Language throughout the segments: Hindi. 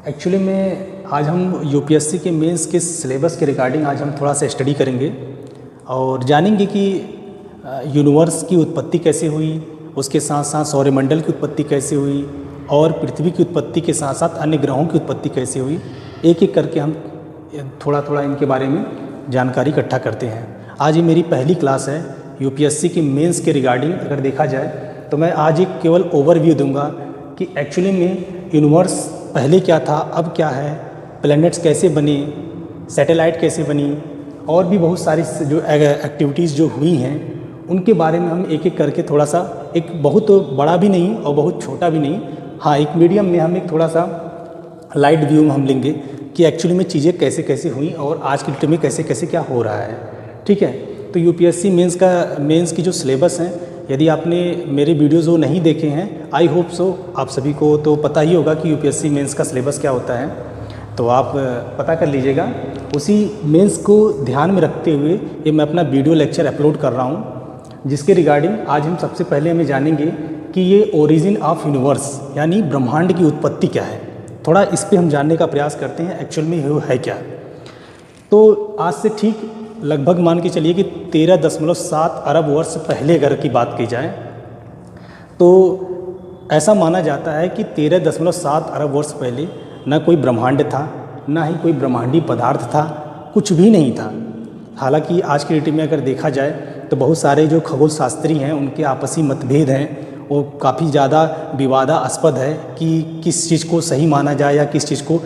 एक्चुअली में आज हम यूपीएससी के मेंस के सिलेबस के रिगार्डिंग आज हम थोड़ा सा स्टडी करेंगे और जानेंगे कि यूनिवर्स की उत्पत्ति कैसे हुई, उसके साथ साथ सौरमंडल की उत्पत्ति कैसे हुई और पृथ्वी की उत्पत्ति के साथ साथ अन्य ग्रहों की उत्पत्ति कैसे हुई। एक एक करके हम थोड़ा थोड़ा इनके बारे में जानकारी इकट्ठा करते हैं। आज ये मेरी पहली क्लास है यूपीएससी के मेंस के रिगार्डिंग। अगर देखा जाए तो मैं आज एक केवल ओवरव्यू दूंगा कि एक्चुअली में यूनिवर्स पहले क्या था, अब क्या है, प्लैनेट्स कैसे बने, सैटेलाइट कैसे बनी और भी बहुत सारी जो एक्टिविटीज़ जो हुई हैं उनके बारे में हम एक एक करके थोड़ा सा, एक बहुत बड़ा भी नहीं और बहुत छोटा भी नहीं, हाँ एक मीडियम में हम एक थोड़ा सा लाइट व्यू में हम लेंगे कि एक्चुअली में चीज़ें कैसे कैसे हुई और आज की डेट में कैसे कैसे क्या हो रहा है। ठीक है, तो यूपीएससी मेंस की जो सिलेबस हैं, यदि आपने मेरे वीडियोज़ वो नहीं देखे हैं, आई होप सो आप सभी को तो पता ही होगा कि यूपीएससी मेंस का सिलेबस क्या होता है, तो आप पता कर लीजिएगा। उसी मेंस को ध्यान में रखते हुए ये मैं अपना वीडियो लेक्चर अपलोड कर रहा हूँ, जिसके रिगार्डिंग आज हम सबसे पहले हमें जानेंगे कि ये ओरिजिन ऑफ यूनिवर्स यानी ब्रह्मांड की उत्पत्ति क्या है। थोड़ा इस पर हम जानने का प्रयास करते हैं एक्चुअल में वो है क्या। तो आज से ठीक लगभग मान के चलिए कि 13.7 अरब वर्ष पहले अगर की बात की जाए तो ऐसा माना जाता है कि 13.7 अरब वर्ष पहले न कोई ब्रह्मांड था, ना ही कोई ब्रह्मांडीय पदार्थ था, कुछ भी नहीं था। हालांकि आज की डेट में अगर देखा जाए तो बहुत सारे जो खगोल शास्त्री हैं उनके आपसी मतभेद हैं, वो काफ़ी ज़्यादा विवादास्पद है कि किस चीज़ को सही माना जाए या किस चीज़ को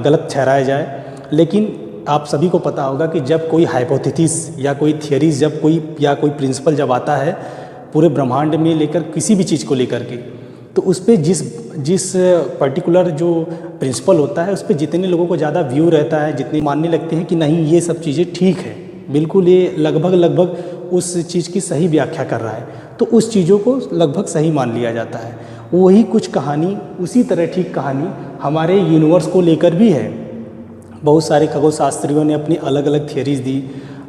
गलत ठहराया जाए। लेकिन आप सभी को पता होगा कि जब कोई हाइपोथेसिस या कोई थियरीज जब कोई प्रिंसिपल जब आता है पूरे ब्रह्मांड में लेकर किसी भी चीज़ को लेकर के, तो उस पर जिस पर्टिकुलर जो प्रिंसिपल होता है उस पर जितने लोगों को ज़्यादा व्यू रहता है, जितने मानने लगते हैं कि नहीं ये सब चीज़ें ठीक है, बिल्कुल ये लगभग उस चीज़ की सही व्याख्या कर रहा है, तो उस चीज़ों को लगभग सही मान लिया जाता है। वही कुछ कहानी, उसी तरह ठीक कहानी हमारे यूनिवर्स को लेकर भी है। बहुत सारे खगोल शास्त्रियों ने अपनी अलग अलग थियरीज दी,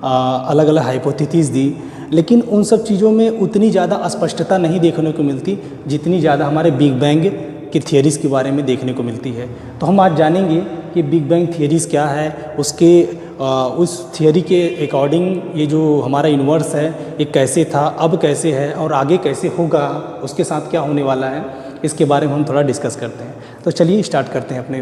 अलग अलग हाइपोथेसिस दी, लेकिन उन सब चीज़ों में उतनी ज़्यादा स्पष्टता नहीं देखने को मिलती जितनी ज़्यादा हमारे बिग बैंग की थियरीज़ के बारे में देखने को मिलती है। तो हम आज जानेंगे कि बिग बैंग थियरीज़ क्या है, उस थियरी के अकॉर्डिंग ये जो हमारा यूनिवर्स है ये कैसे था, अब कैसे है और आगे कैसे होगा, उसके साथ क्या होने वाला है, इसके बारे में हम थोड़ा डिस्कस करते हैं। तो चलिए स्टार्ट करते हैं अपने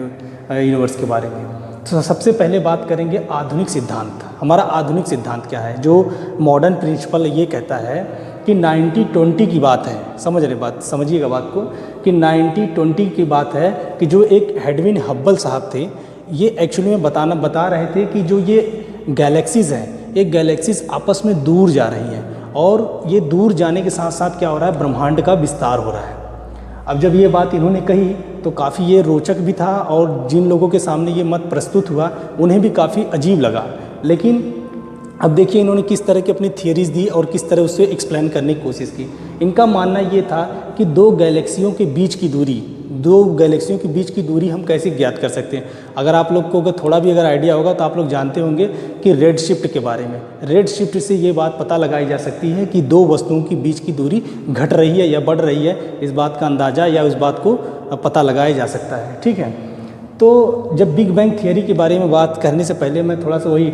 यूनिवर्स के बारे में। तो सबसे पहले बात करेंगे आधुनिक सिद्धांत। हमारा आधुनिक सिद्धांत क्या है? जो मॉडर्न प्रिंसिपल ये कहता है कि 90-20 की बात है, समझिएगा बात को, कि 90-20 की बात है कि जो एक एडविन हब्बल साहब थे ये एक्चुअली में बता रहे थे कि जो ये गैलेक्सीज़ हैं, ये गैलेक्सीज़ आपस में दूर जा रही हैं और ये दूर जाने के साथ साथ क्या हो रहा है, ब्रह्मांड का विस्तार हो रहा है। अब जब ये बात इन्होंने कही तो काफ़ी ये रोचक भी था और जिन लोगों के सामने ये मत प्रस्तुत हुआ उन्हें भी काफ़ी अजीब लगा। लेकिन अब देखिए इन्होंने किस तरह की अपनी थियरीज दी और किस तरह उससे एक्सप्लेन करने की कोशिश की। इनका मानना ये था कि दो गैलेक्सियों के बीच की दूरी हम कैसे ज्ञात कर सकते हैं। अगर आप लोग को थोड़ा भी अगर आइडिया होगा तो आप लोग जानते होंगे कि रेड शिफ्ट के बारे में। रेड शिफ्ट से ये बात पता लगाई जा सकती है कि दो वस्तुओं के बीच की दूरी घट रही है या बढ़ रही है, इस बात का अंदाज़ा या उस बात को पता लगाया जा सकता है। ठीक है, तो जब बिग बैंग थियरी के बारे में बात करने से पहले मैं थोड़ा सा वही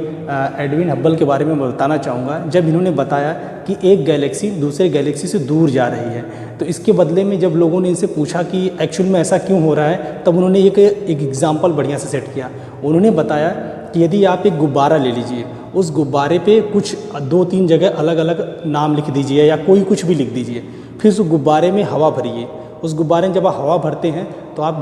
एडविन हब्बल के बारे में बताना चाहूँगा। जब इन्होंने बताया कि एक गैलेक्सी दूसरे गैलेक्सी से दूर जा रही है, तो इसके बदले में जब लोगों ने इनसे पूछा कि एक्चुअल में ऐसा क्यों हो रहा है, तब उन्होंने एक एग्जाम्पल बढ़िया से सेट किया। उन्होंने बताया कि यदि आप एक गुब्बारा ले लीजिए, उस गुब्बारे पे कुछ 2-3 जगह अलग अलग नाम लिख दीजिए या कोई कुछ भी लिख दीजिए, फिर उस गुब्बारे में हवा भरिए। उस गुब्बारे में जब आप हवा भरते हैं तो आप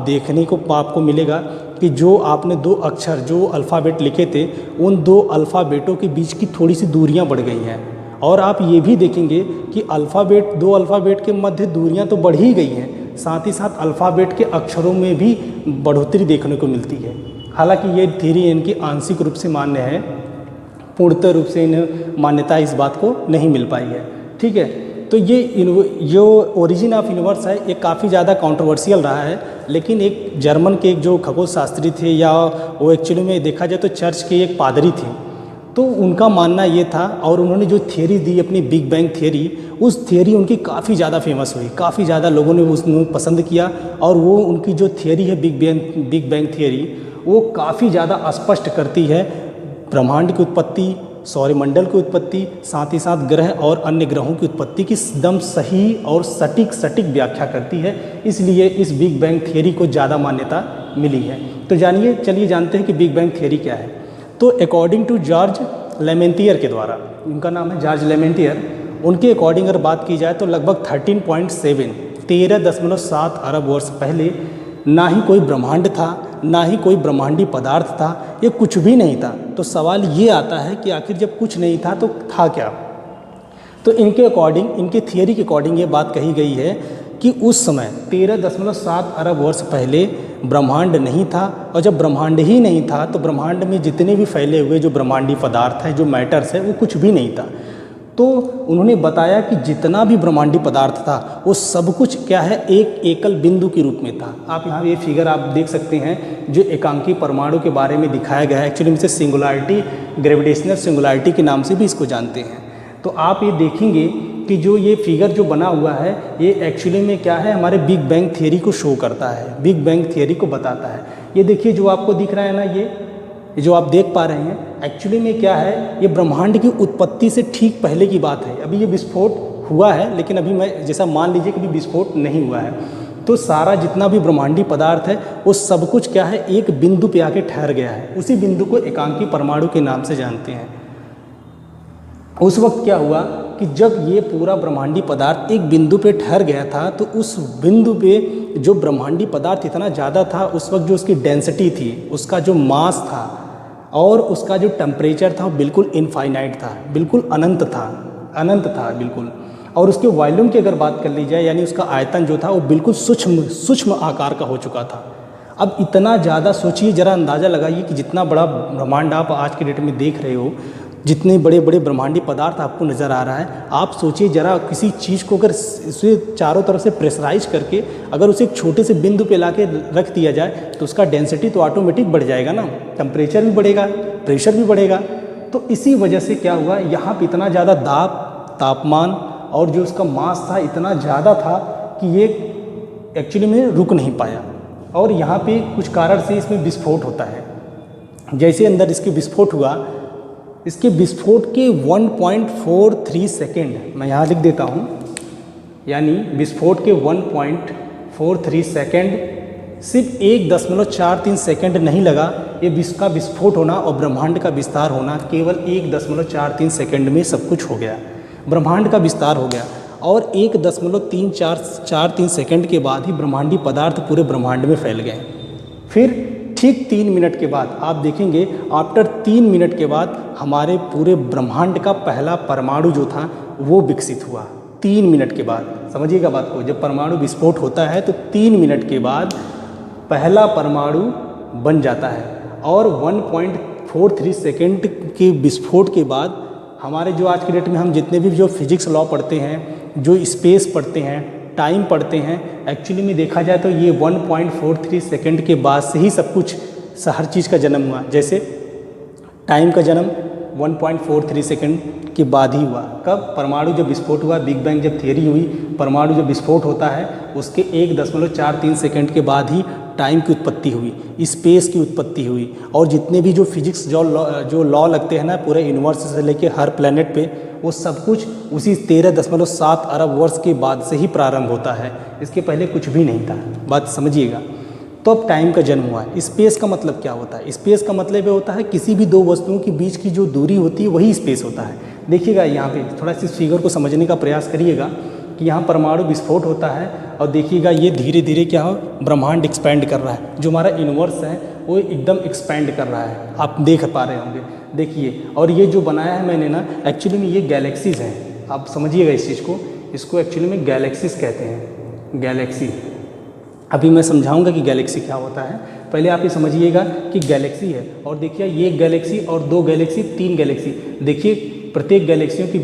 देखने को आपको मिलेगा कि जो आपने 2 अक्षर जो अल्फ़ाबेट लिखे थे, उन 2 अल्फ़ाबेटों के बीच की थोड़ी सी दूरियां बढ़ गई हैं। और आप ये भी देखेंगे कि 2 अल्फ़ाबेट के मध्य दूरियां तो बढ़ ही गई हैं, साथ ही साथ अल्फ़ाबेट के अक्षरों में भी बढ़ोतरी देखने को मिलती है। हालांकि ये थियरी इनकी आंशिक रूप से मान्य है, पूर्णतः रूप से इन्हें मान्यता इस बात को नहीं मिल पाई है। ठीक है, तो ये जो ओरिजिन ऑफ यूनिवर्स है ये काफ़ी ज़्यादा कंट्रोवर्शियल रहा है। लेकिन एक जर्मन के एक जो खगोल शास्त्री थे, या वो एक्चुअली में देखा जाए तो चर्च के एक पादरी थे, तो उनका मानना ये था, और उन्होंने जो थियरी दी अपनी बिग बैंग थियरी, उस थियरी उनकी काफ़ी ज़्यादा फेमस हुई, काफ़ी ज़्यादा लोगों ने उसको पसंद किया। और वो उनकी जो थियरी है बिग बैंग थियरी, वो काफ़ी ज़्यादा स्पष्ट करती है ब्रह्मांड की उत्पत्ति, सौरमंडल की उत्पत्ति, साथ ही साथ ग्रह और अन्य ग्रहों की उत्पत्ति की एकदम सही और सटीक व्याख्या करती है। इसलिए इस बिग बैंग थियरी को ज़्यादा मान्यता मिली है। तो चलिए जानते हैं कि बिग बैंग थियरी क्या है। तो अकॉर्डिंग टू जॉर्ज लेमेंटियर के द्वारा, उनका नाम है जॉर्ज लेमेंटियर, उनके अकॉर्डिंग अगर बात की जाए तो लगभग 13.7 अरब वर्ष पहले ना ही कोई ब्रह्मांड था, ना ही कोई ब्रह्मांडी पदार्थ था, ये कुछ भी नहीं था। तो सवाल ये आता है कि आखिर जब कुछ नहीं था तो था क्या? तो इनके अकॉर्डिंग, इनके थियरी के अकॉर्डिंग ये बात कही गई है कि उस समय 13.7 अरब वर्ष पहले ब्रह्मांड नहीं था, और जब ब्रह्मांड ही नहीं था तो ब्रह्मांड में जितने भी फैले हुए जो ब्रह्मांडी पदार्थ हैं, जो मैटर्स है, वो कुछ भी नहीं था। तो उन्होंने बताया कि जितना भी ब्रह्मांडी पदार्थ था वो सब कुछ क्या है, एक एकल बिंदु के रूप में था। आप यहाँ ये फिगर आप देख सकते हैं जो एकांकी परमाणु के बारे में दिखाया गया है। एक्चुअली इसे सिंगुलरिटी, ग्रेविटेशनल सिंगुलरिटी के नाम से भी इसको जानते हैं। तो आप ये देखेंगे कि जो ये फिगर जो बना हुआ है, ये एक्चुअली में क्या है, हमारे बिग बैंग थियरी को शो करता है, बिग बैंग थियरी को बताता है। ये देखिए जो आपको दिख रहा है ना, ये जो आप देख पा रहे हैं, एक्चुअली में क्या है, ये ब्रह्मांड की उत्पत्ति से ठीक पहले की बात है। अभी ये विस्फोट हुआ है, लेकिन अभी मैं जैसा मान लीजिए कि अभी विस्फोट नहीं हुआ है। तो सारा जितना भी ब्रह्मांडी पदार्थ है वो सब कुछ क्या है, एक बिंदु पे आके ठहर गया है। उसी बिंदु को एकांकी परमाणु के नाम से जानते हैं। उस वक्त क्या हुआ कि जब ये पूरा ब्रह्मांडी पदार्थ एक बिंदु पे ठहर गया था, तो उस बिंदु पे जो ब्रह्मांडी पदार्थ इतना ज़्यादा था, उस वक्त जो उसकी डेंसिटी थी, उसका जो मास था और उसका जो टेम्परेचर था वो बिल्कुल इनफाइनाइट था, बिल्कुल अनंत था बिल्कुल। और उसके वॉल्यूम की अगर बात कर ली जाए, यानी उसका आयतन जो था वो बिल्कुल सूक्ष्म आकार का हो चुका था। अब इतना ज़्यादा सोचिए, ज़रा अंदाज़ा लगाइए कि जितना बड़ा ब्रह्मांड आप आज के डेट में देख रहे हो, जितने बड़े बड़े ब्रह्मांडी पदार्थ आपको नज़र आ रहा है, आप सोचिए ज़रा किसी चीज़ को अगर इसे चारों तरफ से प्रेशराइज करके अगर उसे एक छोटे से बिंदु पे लाके रख दिया जाए तो उसका डेंसिटी तो ऑटोमेटिक बढ़ जाएगा ना, टेम्परेचर भी बढ़ेगा, प्रेशर भी बढ़ेगा। तो इसी वजह से क्या हुआ, यहाँ पे इतना ज़्यादा तापमान और जो उसका मास था इतना ज़्यादा था कि ये एक्चुअली में रुक नहीं पाया, और यहाँ पे कुछ कारण से इसमें विस्फोट होता है। जैसे अंदर इसके विस्फोट हुआ, इसके विस्फोट के 1.43 सेकेंड, मैं यहाँ लिख देता हूँ, यानी विस्फोट के 1.43 सेकेंड, सिर्फ 1.43 सेकेंड नहीं लगा ये इसका विस्फोट होना और ब्रह्मांड का विस्तार होना। केवल 1.43 सेकेंड में सब कुछ हो गया, ब्रह्मांड का विस्तार हो गया। और 1.343 सेकेंड के बाद ही ब्रह्मांडी पदार्थ पूरे ब्रह्मांड में फैल गए। फिर ठीक 3 मिनट के बाद आप देखेंगे, आफ्टर 3 मिनट के बाद हमारे पूरे ब्रह्मांड का पहला परमाणु जो था वो विकसित हुआ। 3 मिनट के बाद, समझिएगा बात को, जब परमाणु विस्फोट होता है तो 3 मिनट के बाद पहला परमाणु बन जाता है। और 1.43 सेकेंड के विस्फोट के बाद हमारे जो आज के डेट में हम जितने भी जो फिजिक्स लॉ पढ़ते हैं, जो स्पेस पढ़ते हैं, टाइम पढ़ते हैं, एक्चुअली में देखा जाए तो ये 1.43 सेकेंड के बाद से ही सब कुछ, हर चीज़ का जन्म हुआ। जैसे टाइम का जन्म 1.43 सेकेंड के बाद ही हुआ। कब? परमाणु जब विस्फोट हुआ, बिग बैंग जब थियरी हुई, परमाणु जब विस्फोट होता है उसके 1.43 सेकेंड के बाद ही टाइम की उत्पत्ति हुई, स्पेस की उत्पत्ति हुई। और जितने भी जो फिजिक्स जो लॉ लगते हैं ना पूरे यूनिवर्स से लेके हर प्लेनेट पे, वो सब कुछ उसी 13.7 अरब वर्ष के बाद से ही प्रारंभ होता है। इसके पहले कुछ भी नहीं था, बात समझिएगा। तो अब टाइम का जन्म हुआ। स्पेस का मतलब क्या होता है? स्पेस का मतलब ये होता है किसी भी दो वस्तुओं के बीच की जो दूरी होती है वही स्पेस होता है। देखिएगा यहाँ पे थोड़ा सा इस फिगर को समझने का प्रयास करिएगा कि यहाँ परमाणु विस्फोट होता है और देखिएगा ये धीरे धीरे क्या हो, ब्रह्मांड एक्सपैंड कर रहा है। जो हमारा यूनिवर्स है वो एकदम एक्सपैंड कर रहा है, आप देख पा रहे होंगे, देखिए। और ये जो बनाया है मैंने ना, एक्चुअली में ये गैलेक्सीज़ हैं, आप समझिएगा इस चीज़ को। इसको एक्चुअली में गैलेक्सीज़ कहते हैं, गैलेक्सी। अभी मैं समझाऊंगा कि गैलेक्सी क्या होता है। पहले आप ये समझिएगा कि गैलेक्सी है, और देखिए ये एक गैलेक्सी और 2 गैलेक्सी, 3 गैलेक्सी। देखिए प्रत्येक गैलेक्सियों के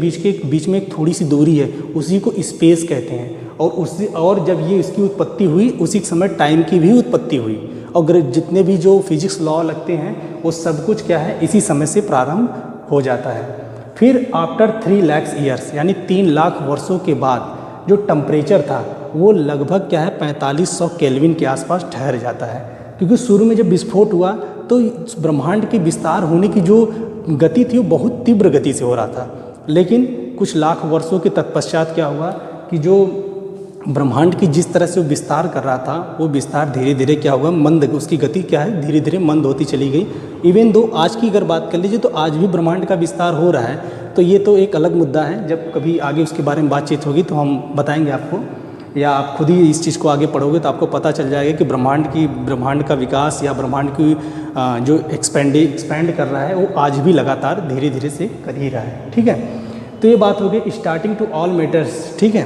बीच में एक थोड़ी सी दूरी है, उसी को स्पेस कहते हैं। और जब ये इसकी उत्पत्ति हुई उसी समय टाइम की भी उत्पत्ति हुई। और जितने भी जो फिजिक्स लॉ लगते हैं वो सब कुछ क्या है, इसी समय से प्रारंभ हो जाता है। फिर आफ्टर 3 लाख ईयर्स यानी 3 लाख वर्षों के बाद जो टेम्परेचर था वो लगभग क्या है 4500 केल्विन के आसपास ठहर जाता है, क्योंकि शुरू में जब विस्फोट हुआ तो ब्रह्मांड के विस्तार होने की जो गति थी वो बहुत तीव्र गति से हो रहा था। लेकिन कुछ लाख वर्षों के तत्पश्चात क्या हुआ कि जो ब्रह्मांड की जिस तरह से वो विस्तार कर रहा था वो विस्तार धीरे धीरे क्या हुआ मंद, उसकी गति क्या है धीरे धीरे मंद होती चली गई। इवन दो आज की अगर बात कर लीजिए तो आज भी ब्रह्मांड का विस्तार हो रहा है, तो ये तो एक अलग मुद्दा है, जब कभी आगे उसके बारे में बातचीत होगी तो हम बताएंगे आपको, या आप खुद ही इस चीज़ को आगे पढ़ोगे तो आपको पता चल जाएगा कि ब्रह्मांड का विकास या ब्रह्मांड की जो एक्सपेंड कर रहा है वो आज भी लगातार धीरे धीरे से कर ही रहा है। ठीक है, तो ये बात हो गई स्टार्टिंग टू ऑल मैटर्स। ठीक है,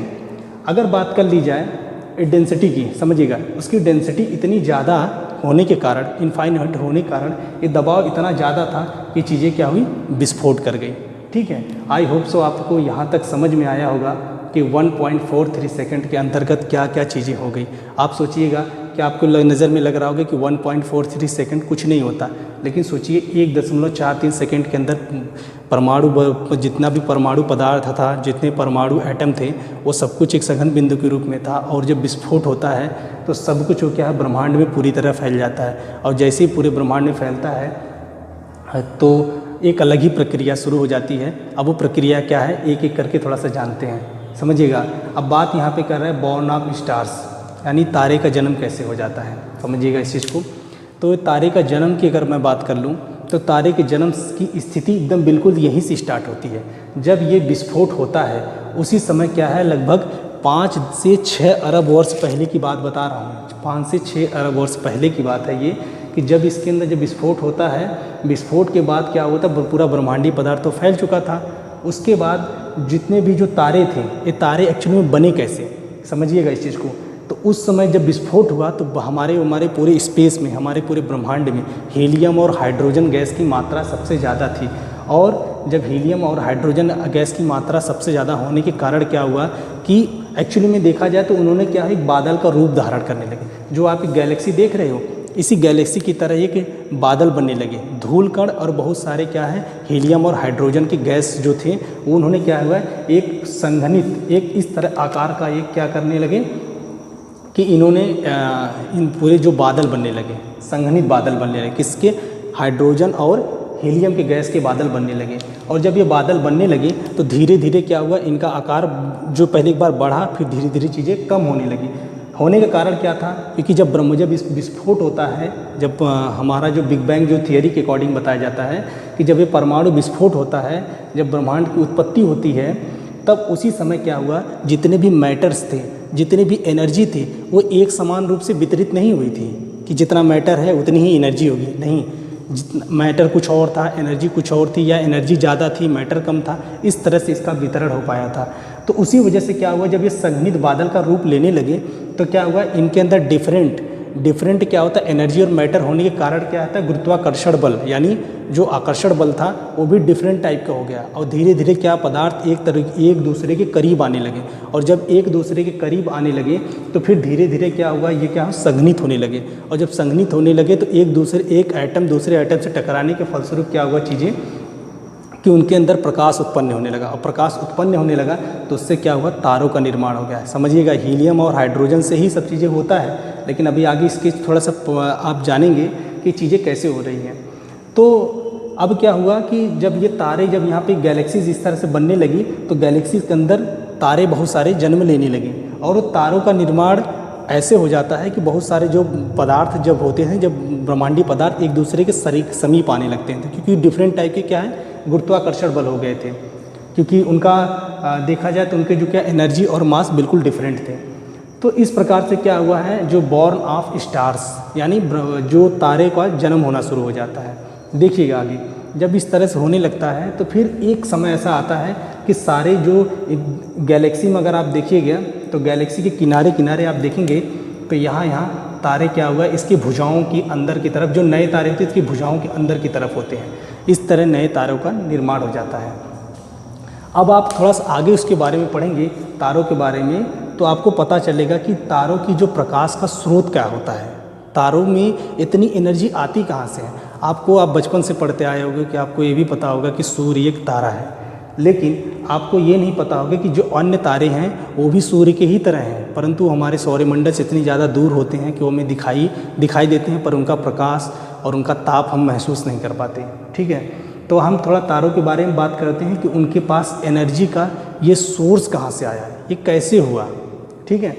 अगर बात कर ली जाए डेंसिटी की, समझिएगा उसकी डेंसिटी इतनी ज़्यादा होने के कारण, इनफाइनाइट होने के कारण ये दबाव इतना ज़्यादा था कि चीज़ें क्या हुई विस्फोट कर गई। ठीक है, आई होप सो आपको यहाँ तक समझ में आया होगा कि 1.43 सेकंड के अंतर्गत क्या क्या चीज़ें हो गई। आप सोचिएगा कि आपको नज़र में लग रहा होगा कि 1.43 सेकंड कुछ नहीं होता, लेकिन सोचिए 1.43 सेकंड के अंदर जितना भी परमाणु पदार्थ था, जितने परमाणु एटम थे, वो सब कुछ एक सघन बिंदु के रूप में था, और जब विस्फोट होता है तो सब कुछ वो क्या है ब्रह्मांड में पूरी तरह फैल जाता है, और जैसे ही पूरे ब्रह्मांड में फैलता है तो एक अलग ही प्रक्रिया शुरू हो जाती है। अब वो प्रक्रिया क्या है एक एक करके थोड़ा सा जानते हैं, समझिएगा। अब बात यहाँ पे कर रहा है बॉर्न ऑफ स्टार्स, यानी तारे का जन्म कैसे हो जाता है, समझिएगा इस चीज़ को। तो तारे का जन्म की अगर मैं बात कर लूँ तो तारे के जन्म की स्थिति एकदम बिल्कुल यहीं से स्टार्ट होती है। जब ये विस्फोट होता है उसी समय क्या है लगभग 5 से 6 अरब वर्ष पहले की बात बता रहा हूँ, 5 से 6 अरब वर्ष पहले की बात है ये, कि जब इसके अंदर जब विस्फोट होता है, विस्फोट के बाद क्या होता है पूरा ब्रह्मांडीय पदार्थ तो फैल चुका था। उसके बाद जितने भी जो तारे थे ये तारे एक्चुअली में बने कैसे, समझिएगा इस चीज़ को। तो उस समय जब विस्फोट हुआ तो हमारे पूरे स्पेस में, हमारे पूरे ब्रह्मांड में हीलियम और हाइड्रोजन गैस की मात्रा सबसे ज़्यादा थी, और जब हीलियम और हाइड्रोजन गैस की मात्रा सबसे ज़्यादा होने के कारण क्या हुआ कि एक्चुअली में देखा जाए तो उन्होंने क्या है बादल का रूप धारण करने लगे। जो आप एक गैलेक्सी देख रहे हो इसी गैलेक्सी की तरह एक बादल बनने लगे, धूल कण और बहुत सारे क्या है हीलियम और हाइड्रोजन की गैस जो थे वो उन्होंने क्या हुआ एक संघनित एक इस तरह आकार का एक क्या करने लगे कि इन्होंने इन पूरे जो बादल बनने लगे, संघनित बादल बनने लगे, किसके हाइड्रोजन और हीलियम के गैस के बादल बनने लगे। और जब ये बादल बनने लगे तो धीरे धीरे क्या हुआ इनका आकार जो पहले एक बार बढ़ा फिर धीरे धीरे चीज़ें कम होने लगी। होने का कारण क्या था, क्योंकि जब विस्फोट होता है, जब हमारा जो बिग बैंग जो थियरी के अकॉर्डिंग बताया जाता है कि जब ये परमाणु विस्फोट होता है, जब ब्रह्मांड की उत्पत्ति होती है, तब उसी समय क्या हुआ जितने भी मैटर्स थे, जितनी भी एनर्जी थी वो एक समान रूप से वितरित नहीं हुई थी कि जितना मैटर है उतनी ही एनर्जी होगी, नहीं, जितना मैटर कुछ और था एनर्जी कुछ और थी, या एनर्जी ज़्यादा थी मैटर कम था, इस तरह से इसका वितरण हो पाया था। तो उसी वजह से क्या हुआ जब ये संघनित बादल का रूप लेने लगे तो क्या हुआ इनके अंदर डिफरेंट क्या होता है एनर्जी और मैटर होने के कारण क्या होता है गुरुत्वाकर्षण बल, यानी जो आकर्षण बल था वो भी डिफरेंट टाइप का हो गया, और धीरे धीरे क्या पदार्थ एक दूसरे के करीब आने लगे, और जब एक दूसरे के करीब आने लगे तो फिर धीरे धीरे क्या हुआ ये क्या संघनित होने लगे, और जब संघनित होने लगे तो एक एटम दूसरे एटम से टकराने के फलस्वरूप क्या हुआ चीज़ें कि उनके अंदर प्रकाश उत्पन्न होने लगा, और प्रकाश उत्पन्न होने लगा तो उससे क्या हुआ तारों का निर्माण हो गया। समझिएगा हीलियम और हाइड्रोजन से ही सब चीज़ें होता है, लेकिन अभी आगे इसके थोड़ा सा आप जानेंगे कि चीज़ें कैसे हो रही हैं। तो अब क्या हुआ कि जब ये तारे जब यहाँ पे गैलेक्सीज इस तरह से बनने लगी तो गैलेक्सीज के अंदर तारे बहुत सारे जन्म लेने लगे, और वो तारों का निर्माण ऐसे हो जाता है कि बहुत सारे जो पदार्थ जब होते हैं, जब ब्रह्मांडीय पदार्थ एक दूसरे के समीप आने लगते हैं, क्योंकि डिफरेंट टाइप के क्या है गुरुत्वाकर्षण बल हो गए थे, क्योंकि उनका देखा जाए तो उनके जो क्या एनर्जी और मास बिल्कुल डिफरेंट थे। तो इस प्रकार से क्या हुआ है जो बॉर्न ऑफ स्टार्स यानी जो तारे का जन्म होना शुरू हो जाता है। देखिएगा आगे जब इस तरह से होने लगता है तो फिर एक समय ऐसा आता है कि सारे जो गैलेक्सी में अगर आप देखिएगा तो गैलेक्सी के किनारे किनारे आप देखेंगे तो यहाँ तारे क्या हुआ इसकी भुजाओं की अंदर की तरफ, जो नए तारे होते हैं इसकी भुजाओं के अंदर की तरफ होते हैं, इस तरह नए तारों का निर्माण हो जाता है। अब आप थोड़ा सा आगे उसके बारे में पढ़ेंगे तारों के बारे में तो आपको पता चलेगा कि तारों की जो प्रकाश का स्रोत क्या होता है, तारों में इतनी एनर्जी आती कहाँ से है। आप बचपन से पढ़ते आए होंगे कि आपको ये भी पता होगा कि सूर्य एक तारा है, लेकिन आपको ये नहीं पता होगा कि जो अन्य तारे हैं वो भी सूर्य के ही तरह हैं, परंतु हमारे सौरमंडल से इतनी ज़्यादा दूर होते हैं कि वो हमें दिखाई देते हैं, पर उनका प्रकाश और उनका ताप हम महसूस नहीं कर पाते। ठीक है, तो हम थोड़ा तारों के बारे में बात करते हैं कि उनके पास एनर्जी का ये सोर्स कहाँ से आया, ये कैसे हुआ। ठीक है,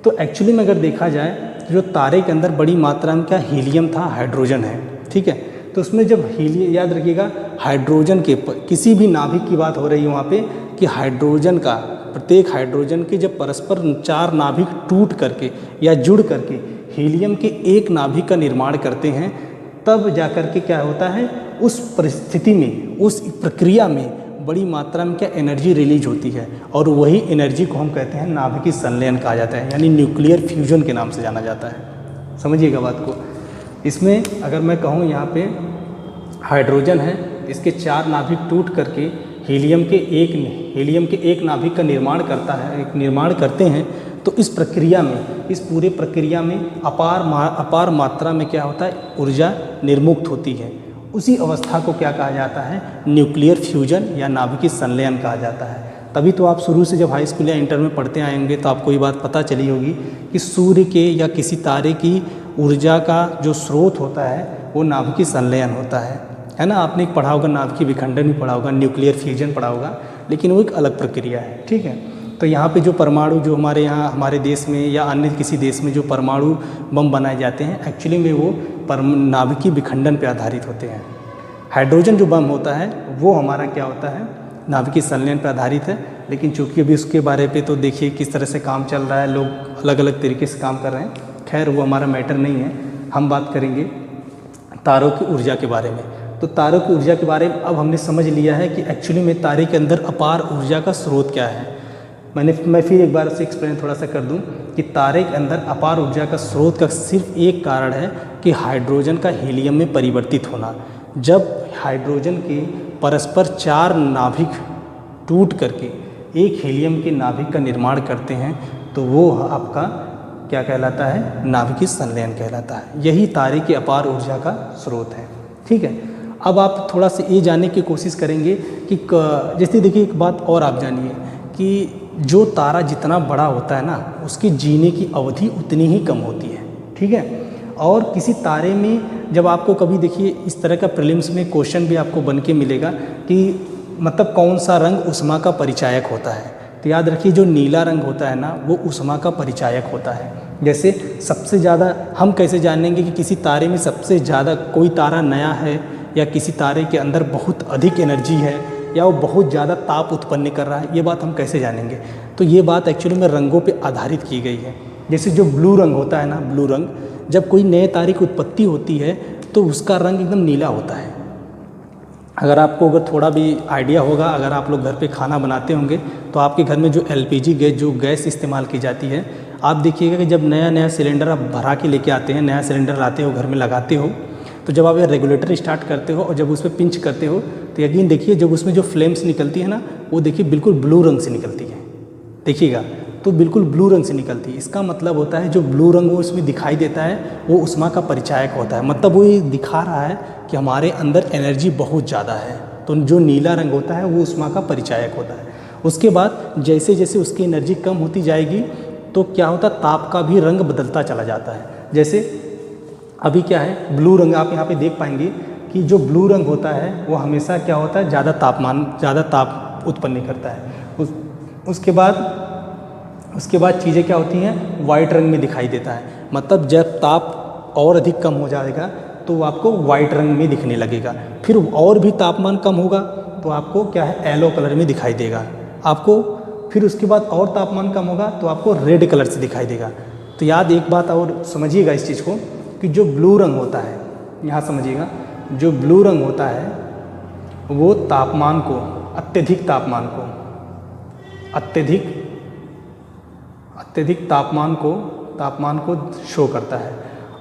तो एक्चुअली में अगर देखा जाए जो तारे के अंदर बड़ी मात्रा में क्या हीलियम था, हाइड्रोजन है। ठीक है, तो उसमें जब हीलियम, याद रखिएगा हाइड्रोजन के किसी भी नाभिक की बात हो रही है वहाँ पे कि हाइड्रोजन का, प्रत्येक हाइड्रोजन के जब परस्पर 4 नाभिक टूट करके या जुड़ करके हीलियम के एक नाभिक का निर्माण करते हैं, तब जा कर के क्या होता है, उस परिस्थिति में, उस प्रक्रिया में बड़ी मात्रा में क्या एनर्जी रिलीज होती है, और वही एनर्जी को हम कहते हैं नाभिकीय संलयन कहा जाता है, यानी न्यूक्लियर फ्यूजन के नाम से जाना जाता है। समझिएगा बात को। इसमें अगर मैं कहूँ यहाँ पे हाइड्रोजन है, इसके 4 नाभिक टूट करके हीलियम के एक नाभिक का निर्माण करते हैं, तो इस प्रक्रिया में, इस पूरे प्रक्रिया में अपार मात्रा में क्या होता है, ऊर्जा निर्मुक्त होती है। उसी अवस्था को क्या कहा जाता है, न्यूक्लियर फ्यूजन या नाभिकीय संलयन कहा जाता है। तभी तो आप शुरू से जब हाई स्कूल या इंटर में पढ़ते आएंगे तो आपको ये बात पता चली होगी कि सूर्य के या किसी तारे की ऊर्जा का जो स्रोत होता है वो नाभिकीय संलयन होता है ना। आपने एक पढ़ा होगा, नाभिकीय विखंडन भी पढ़ा होगा, न्यूक्लियर फ्यूजन पढ़ा होगा, लेकिन वो एक अलग प्रक्रिया है। ठीक है, तो यहाँ पे जो परमाणु, जो हमारे यहाँ हमारे देश में या अन्य किसी देश में जो परमाणु बम बनाए जाते हैं, एक्चुअली में वो नाभिकीय विखंडन पे आधारित होते हैं। हाइड्रोजन जो बम होता है वो हमारा क्या होता है, नाभिकीय संलयन पर आधारित है। लेकिन चूंकि अभी उसके बारे पे तो देखिए किस तरह से काम चल रहा है, लोग अलग अलग तरीके से काम कर रहे हैं, खैर वो हमारा मैटर नहीं है। हम बात करेंगे तारों की ऊर्जा के बारे में। तो तारों की ऊर्जा के बारे में अब हमने समझ लिया है कि एक्चुअली में तारे के अंदर अपार ऊर्जा का स्रोत क्या है। मैं फिर एक बार से एक्सप्लेन थोड़ा सा कर दूं कि तारे के अंदर अपार ऊर्जा का स्रोत का सिर्फ एक कारण है कि हाइड्रोजन का हीलियम में परिवर्तित होना। जब हाइड्रोजन के परस्पर 4 नाभिक टूट करके एक हीलियम के नाभिक का निर्माण करते हैं तो वो आपका क्या कहलाता है, नाभिकीय संलयन कहलाता है। यही तारे की अपार ऊर्जा का स्रोत है। ठीक है, अब आप थोड़ा सा ये जानने की कोशिश करेंगे कि जैसे देखिए एक बात और आप जानिए कि जो तारा जितना बड़ा होता है ना, उसकी जीने की अवधि उतनी ही कम होती है। ठीक है, और किसी तारे में जब आपको कभी देखिए इस तरह का प्रीलिम्स में क्वेश्चन भी आपको बन के मिलेगा कि मतलब कौन सा रंग ऊष्मा का परिचायक होता है, तो याद रखिए जो नीला रंग होता है ना वो ऊष्मा का परिचायक होता है। जैसे सबसे ज़्यादा हम कैसे जानेंगे कि किसी तारे में सबसे ज़्यादा कोई तारा नया है या किसी तारे के अंदर बहुत अधिक एनर्जी है या वो बहुत ज़्यादा ताप उत्पन्न कर रहा है, ये बात हम कैसे जानेंगे। तो ये बात एक्चुअली में रंगों पे आधारित की गई है। जैसे जो ब्लू रंग होता है ना, ब्लू रंग जब कोई नए तारे की उत्पत्ति होती है तो उसका रंग एकदम नीला होता है। अगर थोड़ा भी आइडिया होगा, अगर आप लोग घर पे खाना बनाते होंगे तो आपके घर में जो LPG गैस इस्तेमाल की जाती है, आप देखिएगा कि जब नया सिलेंडर आप भरा के लेके आते हैं, नया सिलेंडर लाते हो, घर में लगाते हो, तो जब आप ये रेगुलेटर स्टार्ट करते हो और जब उस पर पिंच करते हो तो यकीन देखिए जब उसमें जो फ्लेम्स निकलती है ना वो देखिए बिल्कुल ब्लू रंग से निकलती है। देखिएगा तो बिल्कुल ब्लू रंग से निकलती है। इसका मतलब होता है जो ब्लू रंग वो इसमें दिखाई देता है वो ऊष्मा का परिचायक होता है। मतलब वो ये दिखा रहा है कि हमारे अंदर एनर्जी बहुत ज़्यादा है। तो जो नीला रंग होता है वो ऊष्मा का परिचायक होता है। उसके बाद जैसे जैसे उसकी एनर्जी कम होती जाएगी तो क्या होता है, ताप का भी रंग बदलता चला जाता है। जैसे अभी क्या है, ब्लू रंग आप यहाँ पे देख पाएंगे कि जो ब्लू रंग होता है वो हमेशा क्या होता है, ज़्यादा ताप उत्पन्न करता है। उसके बाद चीज़ें क्या होती हैं, वाइट रंग में दिखाई देता है। मतलब जब ताप और अधिक कम हो जाएगा तो आपको वाइट रंग में दिखने लगेगा। फिर और भी तापमान कम होगा तो आपको क्या है, येलो कलर में दिखाई देगा आपको। फिर उसके बाद और तापमान कम होगा तो आपको रेड कलर से दिखाई देगा। तो याद एक बात और समझिएगा इस चीज़ को कि जो ब्लू रंग होता है, यहाँ समझिएगा, जो ब्लू रंग होता है वो तापमान को, अत्यधिक तापमान को शो करता है।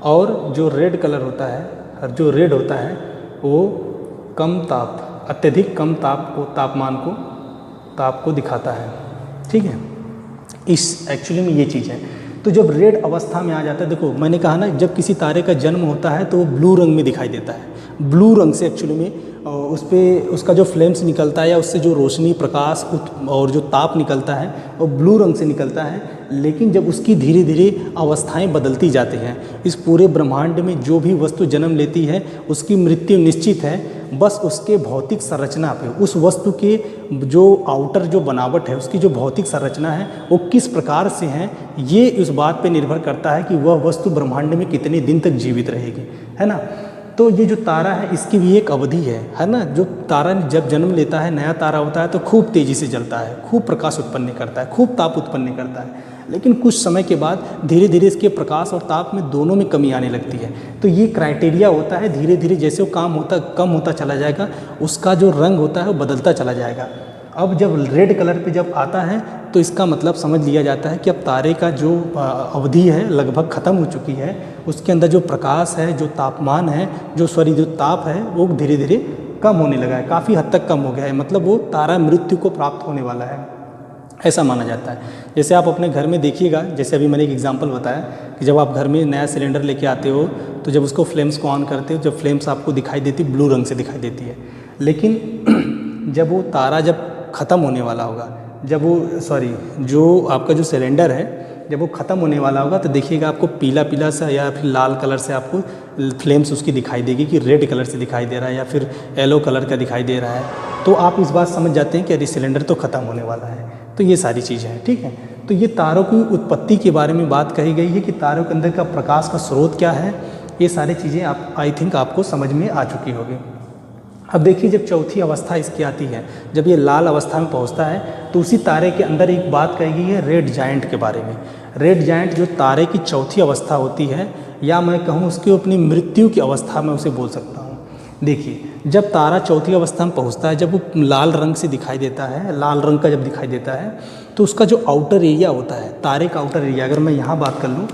और जो रेड कलर होता है, जो रेड होता है वो अत्यधिक कम ताप को दिखाता है। ठीक है, इस एक्चुअली में ये चीज़ है। तो जब रेड अवस्था में आ जाता है, देखो मैंने कहा ना जब किसी तारे का जन्म होता है तो वो ब्लू रंग में दिखाई देता है। ब्लू रंग से एक्चुअली में उस पर उसका जो फ्लेम्स निकलता है या उससे जो रोशनी प्रकाश और जो ताप निकलता है वो ब्लू रंग से निकलता है। लेकिन जब उसकी धीरे धीरे अवस्थाएं बदलती जाती हैं, इस पूरे ब्रह्मांड में जो भी वस्तु जन्म लेती है उसकी मृत्यु निश्चित है, बस उसके भौतिक संरचना पे, उस वस्तु के जो आउटर जो बनावट है उसकी जो भौतिक संरचना है वो किस प्रकार से है, ये इस बात पे निर्भर करता है कि वह वस्तु ब्रह्मांड में कितने दिन तक जीवित रहेगी, है ना। तो ये जो तारा है इसकी भी एक अवधि है ना। जो तारा जब जन्म लेता है, नया तारा होता है तो खूब तेज़ी से जलता है, खूब प्रकाश उत्पन्न करता है, खूब ताप उत्पन्न करता है। लेकिन कुछ समय के बाद धीरे धीरे इसके प्रकाश और ताप में दोनों में कमी आने लगती है। तो ये क्राइटेरिया होता है, धीरे धीरे जैसे वो कम होता चला जाएगा, उसका जो रंग होता है वो बदलता चला जाएगा। अब जब रेड कलर पे जब आता है तो इसका मतलब समझ लिया जाता है कि अब तारे का जो अवधि है लगभग ख़त्म हो चुकी है। उसके अंदर जो प्रकाश है, जो तापमान है, जो ताप है वो धीरे धीरे कम होने लगा है, काफ़ी हद तक कम हो गया है। मतलब वो तारा मृत्यु को प्राप्त होने वाला है, ऐसा माना जाता है। जैसे आप अपने घर में देखिएगा, जैसे अभी मैंने एक एग्जांपल बताया कि जब आप घर में नया सिलेंडर लेके आते हो तो जब उसको फ्लेम्स को ऑन करते हो, जब फ्लेम्स आपको दिखाई देती ब्लू रंग से दिखाई देती है। लेकिन जब वो तारा जब ख़त्म होने वाला होगा, जो आपका जो सिलेंडर है जब वो ख़त्म होने वाला होगा तो देखिएगा आपको पीला पीला सा या फिर लाल कलर से आपको फ्लेम्स उसकी दिखाई देगी कि रेड कलर से दिखाई दे रहा है या फिर येलो कलर का दिखाई दे रहा है। तो आप इस बात समझ जाते हैं कि अरे सिलेंडर तो ख़त्म होने वाला है। तो ये सारी चीज़ें हैं, ठीक है। तो ये तारों की उत्पत्ति के बारे में बात कही गई है कि तारों के अंदर का प्रकाश का स्रोत क्या है, ये सारी चीज़ें आप आई थिंक आपको समझ में आ चुकी होगी। अब देखिए जब चौथी अवस्था इसकी आती है, जब ये लाल अवस्था में पहुंचता है तो उसी तारे के अंदर एक बात कही गई है रेड जायंट के बारे में। रेड जायंट जो तारे की चौथी अवस्था होती है, या मैं कहूँ उसकी अपनी मृत्यु की अवस्था में उसे बोल सकता हूँ। देखिए जब तारा चौथी अवस्था में पहुँचता है, जब वो लाल रंग से दिखाई देता है, लाल रंग का जब दिखाई देता है तो उसका जो आउटर एरिया होता है, तारे का आउटर एरिया, अगर मैं यहाँ बात कर लूँ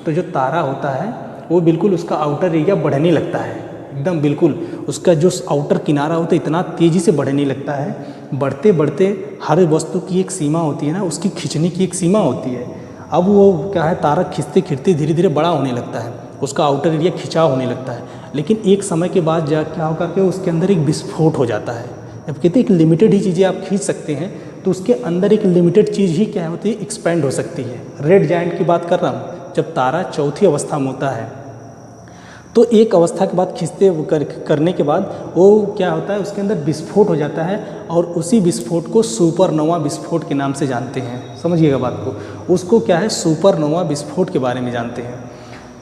तो जो तारा होता है वो बिल्कुल उसका आउटर एरिया बढ़ने लगता है, एकदम बिल्कुल उसका जो आउटर किनारा होता है इतना तेज़ी से बढ़ने लगता है। बढ़ते बढ़ते हर वस्तु की एक सीमा होती है ना, उसकी खींचने की एक सीमा होती है। अब वो क्या है, तारा खींचते खींचते धीरे धीरे बड़ा होने लगता है, उसका आउटर एरिया खिंचाव होने लगता है। लेकिन एक समय के बाद क्या होकर के उसके अंदर एक विस्फोट हो जाता है। जब कहते हैं एक लिमिटेड ही चीज़ें आप खींच सकते हैं, तो उसके अंदर एक लिमिटेड चीज़ ही क्या होती है, एक्सपेंड हो सकती है। रेड जायंट की बात कर रहा हूँ। जब तारा चौथी अवस्था में होता है तो एक अवस्था के बाद खींचते करने के बाद वो क्या होता है, उसके अंदर विस्फोट हो जाता है और उसी विस्फोट को सुपरनोवा विस्फोट के नाम से जानते हैं। समझिएगा बात को, उसको क्या है, सुपरनोवा विस्फोट के बारे में जानते हैं।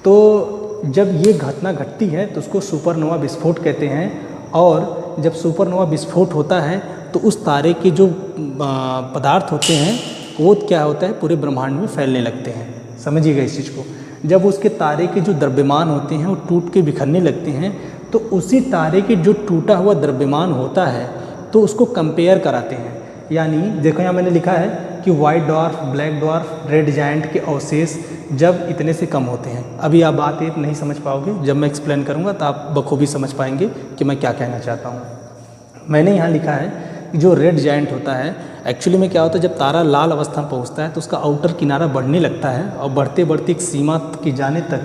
तो जब ये घटना घटती है तो उसको सुपरनोवा विस्फोट कहते हैं। और जब सुपरनोवा विस्फोट होता है तो उस तारे के जो पदार्थ होते हैं वो क्या होता है, पूरे ब्रह्मांड में फैलने लगते हैं। समझिएगा इस चीज़ को। जब उसके तारे के जो द्रव्यमान होते हैं वो टूट के बिखरने लगते हैं, तो उसी तारे के जो टूटा हुआ द्रव्यमान होता है तो उसको कंपेयर कराते हैं। यानी देखो यहाँ मैंने लिखा है कि white dwarf, black dwarf, red giant के अवशेष जब इतने से कम होते हैं। अभी आप बात ये नहीं समझ पाओगे, जब मैं एक्सप्लेन करूँगा तो आप बखूबी समझ पाएंगे कि मैं क्या कहना चाहता हूँ। मैंने यहाँ लिखा है कि जो रेड जायंट होता है एक्चुअली में क्या होता है, जब तारा लाल अवस्था में पहुँचता है तो उसका आउटर किनारा बढ़ने लगता है और बढ़ते बढ़ते एक सीमा के जाने तक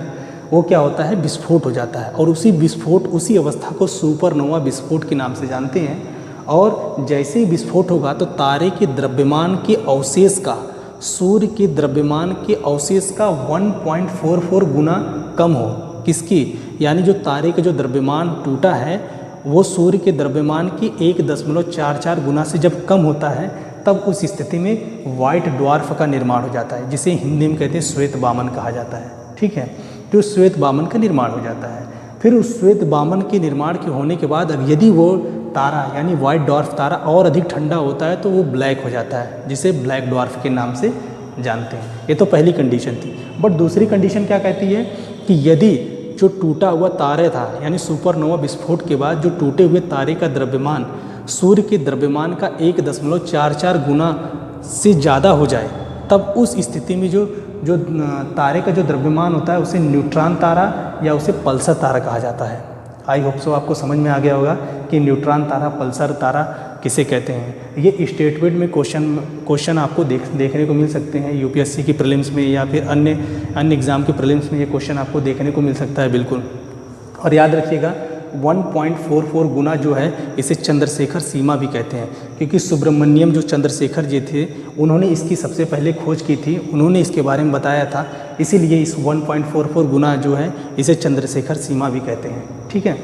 वो क्या होता है, विस्फोट हो जाता है। और उसी अवस्था को सुपरनोवा विस्फोट के नाम से जानते हैं। और जैसे ही विस्फोट होगा तो तारे के द्रव्यमान के अवशेष का सूर्य के द्रव्यमान के अवशेष का 1.44 गुना कम हो। किसकी, यानी जो तारे का जो द्रव्यमान टूटा है वो सूर्य के द्रव्यमान की 1.44 गुना से जब कम होता है तब उस स्थिति में वाइट ड्वार्फ का निर्माण हो जाता है, जिसे हिंदी में कहते हैं श्वेत बामन कहा जाता है। ठीक है, तो श्वेत बामन का निर्माण हो जाता है। फिर उस श्वेत बामन के निर्माण के होने के बाद अब यदि वो तारा यानी वाइट ड्वार्फ तारा और अधिक ठंडा होता है तो वो ब्लैक हो जाता है, जिसे ब्लैक ड्वार्फ के नाम से जानते हैं। ये तो पहली कंडीशन थी। बट दूसरी कंडीशन क्या कहती है कि यदि जो टूटा हुआ तारा था यानी सुपरनोवा विस्फोट के बाद जो टूटे हुए तारे का द्रव्यमान सूर्य के द्रव्यमान का 1.44 गुना से ज़्यादा हो जाए, तब उस स्थिति में जो तारे का जो द्रव्यमान होता है उसे न्यूट्रॉन तारा या उसे पल्सर तारा कहा जाता है। आई होप सो आपको समझ में आ गया होगा कि न्यूट्रॉन तारा, पल्सर तारा किसे कहते हैं। ये स्टेटमेंट में क्वेश्चन आपको देखने को मिल सकते हैं यूपीएससी की प्रीलिम्स में या फिर अन्य एग्ज़ाम के प्रीलिम्स में ये क्वेश्चन आपको देखने को मिल सकता है बिल्कुल। और याद रखिएगा 1.44 गुना जो है इसे चंद्रशेखर सीमा भी कहते हैं, क्योंकि सुब्रमण्यम जो चंद्रशेखर जी थे उन्होंने इसकी सबसे पहले खोज की थी, उन्होंने इसके बारे में बताया था, इसीलिए इस 1.44 गुना जो है इसे चंद्रशेखर सीमा भी कहते हैं। ठीक है,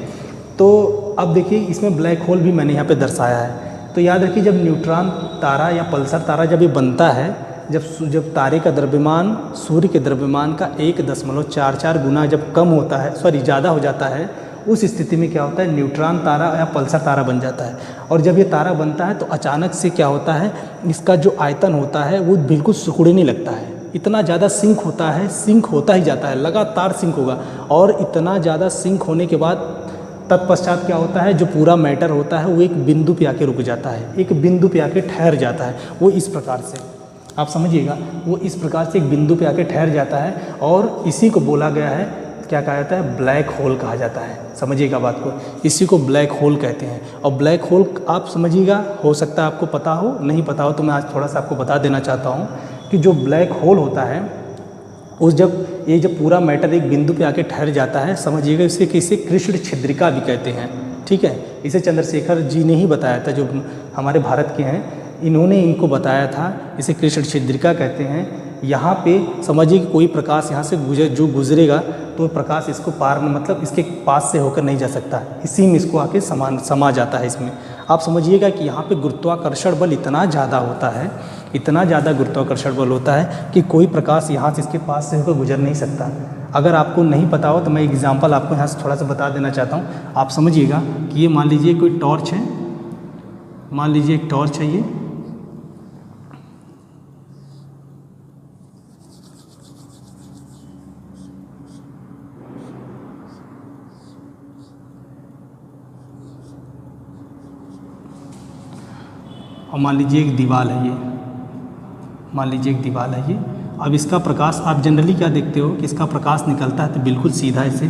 तो अब देखिए इसमें ब्लैक होल भी मैंने यहाँ पे दर्शाया है। तो याद रखिए जब न्यूट्रॉन तारा या पल्सर तारा जब ये बनता है, जब तारे का द्रव्यमान सूर्य के द्रव्यमान का 1.44 गुना जब कम होता है, ज़्यादा हो जाता है, उस स्थिति में क्या होता है, न्यूट्रॉन तारा या पल्सर तारा बन जाता है। और जब ये तारा बनता है तो अचानक से क्या होता है, इसका जो आयतन होता है वो बिल्कुल सिकुड़ने लगता है, इतना ज़्यादा सिंक होता है, सिंक होता ही जाता है, लगातार सिंक होगा। और इतना ज़्यादा सिंक होने के बाद तत्पश्चात क्या होता है, जो पूरा मैटर होता है वो एक बिंदु पे आके रुक जाता है, एक बिंदु पे आके ठहर जाता है। वो इस प्रकार से, आप समझिएगा, वो इस प्रकार से एक बिंदु पे आके ठहर जाता है और इसी को बोला गया है, क्या कहा जाता है, ब्लैक होल कहा जाता है। समझिएगा बात को, इसी को ब्लैक होल कहते हैं। और ब्लैक होल आप समझिएगा, हो सकता है आपको पता हो, नहीं पता हो तो मैं आज थोड़ा सा आपको बता देना चाहता हूँ कि जो ब्लैक होल होता है जब पूरा मैटर एक बिंदु पे आके ठहर जाता है, समझिएगा इसे कृष्ण छिद्रिका भी कहते हैं। ठीक है, इसे चंद्रशेखर जी ने ही बताया था, जो हमारे भारत के हैं, इन्होंने इनको बताया था, इसे कृष्ण छिद्रिका कहते हैं। यहाँ पे समझिए कि कोई प्रकाश यहाँ से गुजरेगा तो प्रकाश इसको पार मतलब इसके पास से होकर नहीं जा सकता, इसी में इसको आके समा जाता है इसमें। आप समझिएगा कि यहाँ पे गुरुत्वाकर्षण बल इतना ज़्यादा होता है, इतना ज़्यादा गुरुत्वाकर्षण बल होता है कि कोई प्रकाश यहाँ से इसके पास से होकर गुजर नहीं सकता। अगर आपको नहीं पता हो तो मैं एग्जांपल आपको यहाँ से थोड़ा सा बता देना चाहता हूँ। आप समझिएगा कि ये मान लीजिए कोई टॉर्च है, मान लीजिए एक टॉर्च है ये, और मान लीजिए एक दीवार है ये, मान लीजिए एक दीवार है ये। अब इसका प्रकाश आप जनरली क्या देखते हो कि इसका प्रकाश निकलता है तो बिल्कुल सीधा, इसे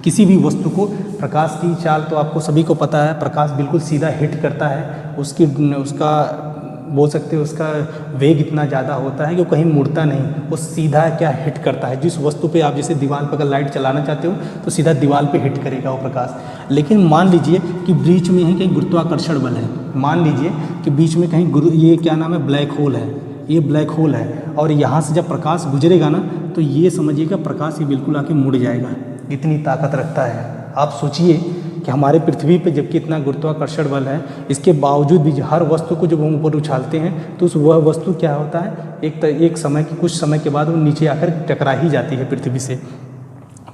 किसी भी वस्तु को प्रकाश की चाल तो आपको सभी को पता है, प्रकाश बिल्कुल सीधा हिट करता है, उसका बोल सकते हो उसका वेग इतना ज़्यादा होता है कि वो कहीं मुड़ता नहीं, वो सीधा क्या हिट करता है। जिस वस्तु पे आप जैसे दीवार पर अगर लाइट चलाना चाहते हो तो सीधा दीवार पे हिट करेगा वो प्रकाश। लेकिन मान लीजिए कि बीच में है कहीं गुरुत्वाकर्षण बल है, मान लीजिए कि बीच में कहीं ये क्या नाम है, ब्लैक होल है, ये ब्लैक होल है, और यहाँ से जब प्रकाश गुजरेगा ना तो ये समझिएगा प्रकाश ही बिल्कुल आके मुड़ जाएगा, इतनी ताकत रखता है। आप सोचिए कि हमारे पृथ्वी पे जबकि इतना गुरुत्वाकर्षण बल है, इसके बावजूद भी हर वस्तु को जब हम ऊपर उछालते हैं तो वह वस्तु क्या होता है, एक समय की कुछ समय के बाद वो नीचे आकर टकरा ही जाती है पृथ्वी से।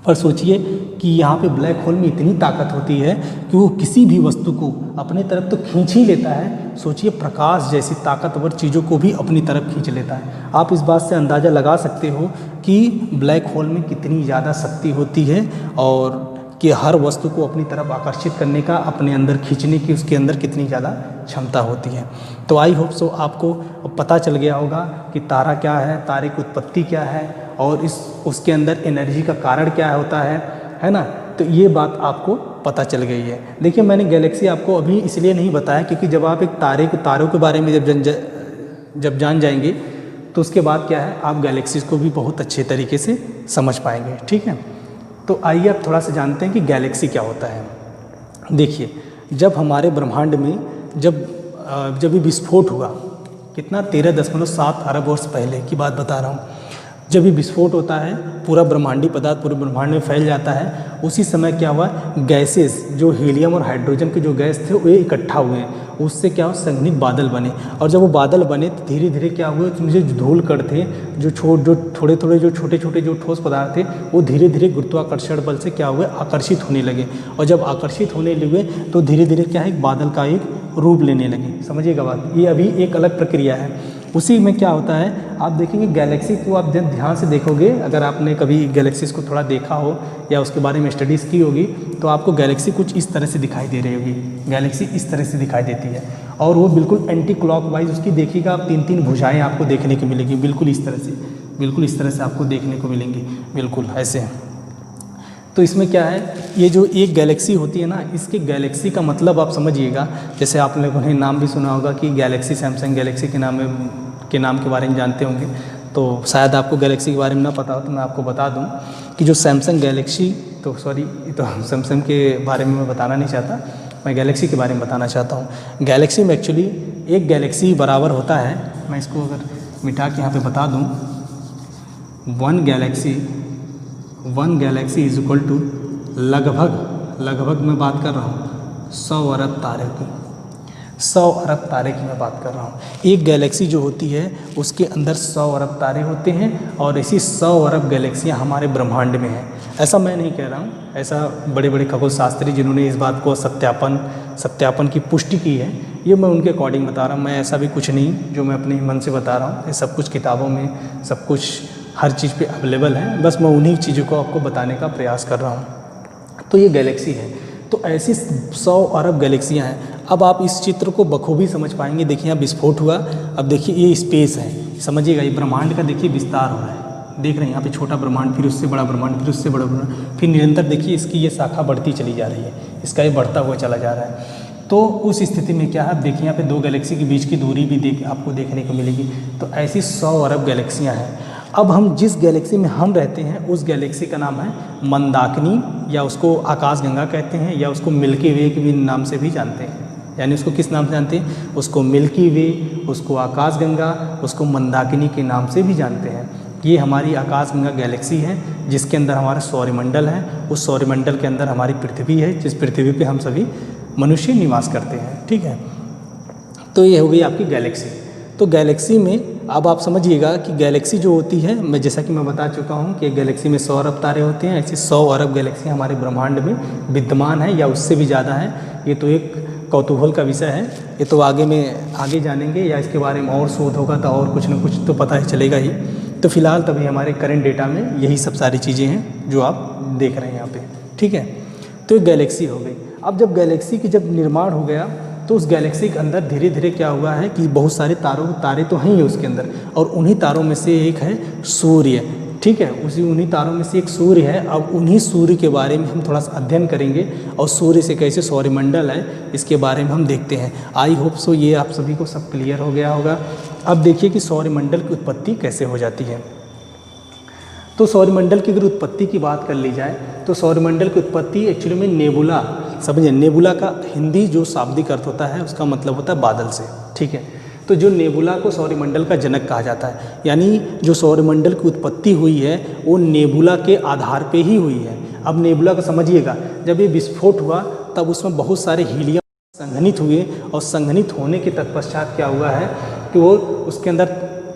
पर सोचिए कि यहाँ पे ब्लैक होल में इतनी ताकत होती है कि वो किसी भी वस्तु को अपने तरफ तो खींच ही लेता है। सोचिए प्रकाश जैसी ताकतवर चीज़ों को भी अपनी तरफ खींच लेता है। आप इस बात से अंदाज़ा लगा सकते हो कि ब्लैक होल में कितनी ज़्यादा शक्ति होती है और कि हर वस्तु को अपनी तरफ आकर्षित करने का, अपने अंदर खींचने की उसके अंदर कितनी ज़्यादा क्षमता होती है। तो आई होप सो आपको पता चल गया होगा कि तारा क्या है, तारे की उत्पत्ति क्या है और उसके अंदर एनर्जी का कारण क्या होता है ना। तो ये बात आपको पता चल गई है। देखिए मैंने गैलेक्सी आपको अभी इसलिए नहीं बताया क्योंकि जब आप एक तारों के बारे में जब जान जाएंगे तो उसके बाद क्या है, आप गैलेक्सीज को भी बहुत अच्छे तरीके से समझ पाएंगे। ठीक है, तो आइए आप थोड़ा सा जानते हैं कि गैलेक्सी क्या होता है। देखिए जब हमारे ब्रह्मांड में जब ये विस्फोट हुआ, कितना 13.7 अरब वर्ष पहले की बात बता रहा हूँ, जब ये विस्फोट होता है पूरा ब्रह्मांडीय पदार्थ पूरे ब्रह्मांड में फैल जाता है, उसी समय क्या हुआ, गैसेस जो हीलियम और हाइड्रोजन के जो गैस थे वो इकट्ठा हुए, उससे क्या हुआ, संघनित बादल बने। और जब वो बादल बने तो धीरे धीरे क्या हुआ, उसमें जो धूल कण थे, जो छोटे छोटे जो ठोस पदार्थ थे, वो धीरे धीरे गुरुत्वाकर्षण बल से क्या हुए, आकर्षित होने लगे। और जब आकर्षित होने लगे तो धीरे धीरे क्या है, बादल का एक रूप लेने लगे। समझिएगा बात, ये अभी एक अलग प्रक्रिया है। उसी में क्या होता है, आप देखेंगे गैलेक्सी को आप ध्यान से देखोगे, अगर आपने कभी गैलेक्सीज को थोड़ा देखा हो या उसके बारे में स्टडीज़ की होगी तो आपको गैलेक्सी कुछ इस तरह से दिखाई दे रही होगी। गैलेक्सी इस तरह से दिखाई देती है और वो बिल्कुल एंटी क्लॉकवाइज उसकी देखिएगा आप 3 भुजाएं आपको देखने को मिलेगी, बिल्कुल इस तरह से आपको देखने को मिलेंगी, बिल्कुल ऐसे। तो इसमें क्या है, ये जो एक गैलेक्सी होती है ना, इसके गैलेक्सी का मतलब आप समझिएगा, जैसे आप लोगों ने नाम भी सुना होगा कि गैलेक्सी, सैमसंग गैलेक्सी के नाम के बारे में जानते होंगे। तो शायद आपको गैलेक्सी के बारे में ना पता हो तो मैं आपको बता दूं कि जो सैमसंग गैलेक्सी तो सॉरी, तो सैमसंग के बारे में मैं बताना नहीं चाहता, मैं गैलेक्सी के बारे में बताना चाहता हूँ। गैलेक्सी में एक्चुअली एक गैलेक्सी बराबर होता है, मैं इसको अगर मिटा के यहाँ पे बता दूँ, one galaxy is equal to लगभग मैं बात कर रहा हूँ 100 अरब तारे की, 100 अरब तारे की मैं बात कर रहा हूँ। एक गैलेक्सी जो होती है उसके अंदर 100 अरब तारे होते हैं और इसी 100 अरब गैलेक्सियाँ हमारे ब्रह्मांड में हैं। ऐसा मैं नहीं कह रहा हूँ, ऐसा बड़े बड़े खगोल शास्त्री जिन्होंने इस बात को सत्यापन की पुष्टि की है, ये मैं उनके अकॉर्डिंग बता रहा हूँ। मैं ऐसा भी कुछ नहीं जो मैं अपने मन से बता रहा हूँ, ये सब कुछ किताबों में सब कुछ हर चीज़ पे अवेलेबल है, बस मैं उन्हीं चीज़ों को आपको बताने का प्रयास कर रहा हूँ। तो ये गैलेक्सी है, तो ऐसी 100 अरब गैलेक्सियाँ हैं। अब आप इस चित्र को बखूबी समझ पाएंगे। देखिए यहाँ विस्फोट हुआ, अब देखिए ये स्पेस है, समझिएगा ये ब्रह्मांड का देखिए विस्तार हो रहा है, देख रहे हैं यहाँ पे छोटा ब्रह्मांड, फिर उससे बड़ा ब्रह्मांड, फिर उससे बड़ा ब्रह्मांड, फिर निरंतर देखिए इसकी ये शाखा बढ़ती चली जा रही है, इसका ये बढ़ता हुआ चला जा रहा है। तो उस स्थिति में क्या है, देखिए यहाँ पे दो गैलेक्सी के बीच की दूरी भी आपको देखने को मिलेगी। तो ऐसी 100 अरब गैलेक्सियाँ हैं। अब हम जिस गैलेक्सी में हम रहते हैं उस गैलेक्सी का नाम है मंदाकिनी, या उसको आकाशगंगा कहते हैं, या उसको मिल्की वे के भी नाम से भी जानते हैं। यानी उसको किस नाम से जानते हैं, उसको मिल्की वे, उसको आकाशगंगा, उसको मंदाकिनी के नाम से भी जानते हैं। ये हमारी आकाशगंगा गैलेक्सी है जिसके अंदर हमारा सौरमंडल है, उस सौरमंडल के अंदर हमारी पृथ्वी है, जिस पृथ्वी पे हम सभी मनुष्य निवास करते हैं। ठीक है, तो ये हो गई आपकी गैलेक्सी। तो गैलेक्सी में अब आप समझिएगा कि गैलेक्सी जो होती है, मैं जैसा कि मैं बता चुका हूँ कि गैलेक्सी में 100 अरब तारे होते हैं, ऐसे 100 अरब गैलेक्सी हमारे ब्रह्मांड में विद्यमान है या उससे भी ज़्यादा है। ये तो एक कौतूहल का विषय है, ये तो आगे जानेंगे या इसके बारे में और शोध होगा तो और कुछ न कुछ तो पता ही चलेगा ही। तो फिलहाल तभी हमारे करंट डेटा में यही सब सारी चीज़ें हैं जो आप देख रहे हैं यहाँ पे। ठीक है, तो एक गैलेक्सी हो गई। अब जब गैलेक्सी की जब निर्माण हो गया तो उस गैलेक्सी के अंदर धीरे धीरे क्या हुआ है कि बहुत सारे तारे तो हैं ही उसके अंदर, और उन्हीं तारों में से एक है सूर्य। ठीक है, उन्हीं तारों में से एक सूर्य है। अब उन्हीं सूर्य के बारे में हम थोड़ा सा अध्ययन करेंगे और सूर्य से कैसे सौरमंडल है इसके बारे में हम देखते हैं। आई होप सो ये आप सभी को सब क्लियर हो गया होगा। अब देखिए कि सौरमंडल की उत्पत्ति कैसे हो जाती है। तो सौरमंडल की अगर उत्पत्ति की बात कर ली जाए तो सौरमंडल की उत्पत्ति एक्चुअली में नेबुला, समझिए नेबुला का हिंदी जो शाब्दिक अर्थ होता है उसका मतलब होता है बादल से। ठीक है, तो जो नेबुला को सौरमंडल का जनक कहा जाता है, यानी जो सौरमंडल की उत्पत्ति हुई है वो नेबुला के आधार पे ही हुई है। अब नेबुला को समझिएगा, जब ये विस्फोट हुआ तब उसमें बहुत सारे हीलियम संघनित हुए, और संघनित होने के तत्पश्चात क्या हुआ है कि वो उसके अंदर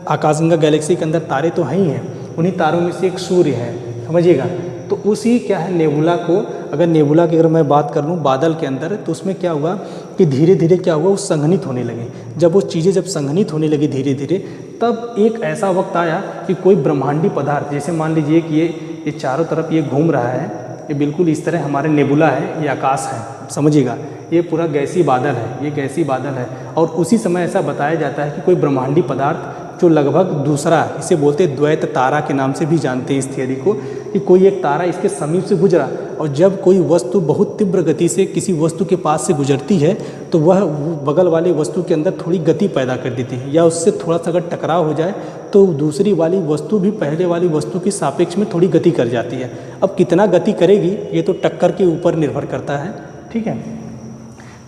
आकाशगंगा गैलेक्सी के अंदर तारे तो हैं ही हैं, उन्हीं तारों में से एक सूर्य है, समझिएगा। तो उसी क्या है नेबुला को, अगर नेबुला की अगर मैं बात कर लूँ बादल के अंदर, तो उसमें क्या हुआ कि धीरे धीरे क्या हुआ वो संघनित होने लगे। जब वो चीज़ें जब संघनित होने लगी धीरे धीरे, तब एक ऐसा वक्त आया कि कोई ब्रह्मांडी पदार्थ, जैसे मान लीजिए कि ये चारों तरफ ये घूम रहा है, ये बिल्कुल इस तरह हमारे नेबुला है, ये आकाश है, समझिएगा, ये पूरा गैसी बादल है, ये गैसी बादल है। और उसी समय ऐसा बताया जाता है कि कोई ब्रह्मांडी पदार्थ जो लगभग दूसरा, इसे बोलते द्वैत तारा के नाम से भी जानते हैं इस थियरी को, कि कोई एक तारा इसके समीप से गुजरा, और जब कोई वस्तु बहुत तीव्र गति से किसी वस्तु के पास से गुजरती है तो वह बगल वाली वस्तु के अंदर थोड़ी गति पैदा कर देती है, या उससे थोड़ा सा अगर टकराव हो जाए तो दूसरी वाली वस्तु भी पहले वाली वस्तु के सापेक्ष में थोड़ी गति कर जाती है। अब कितना गति करेगी ये तो टक्कर के ऊपर निर्भर करता है। ठीक है,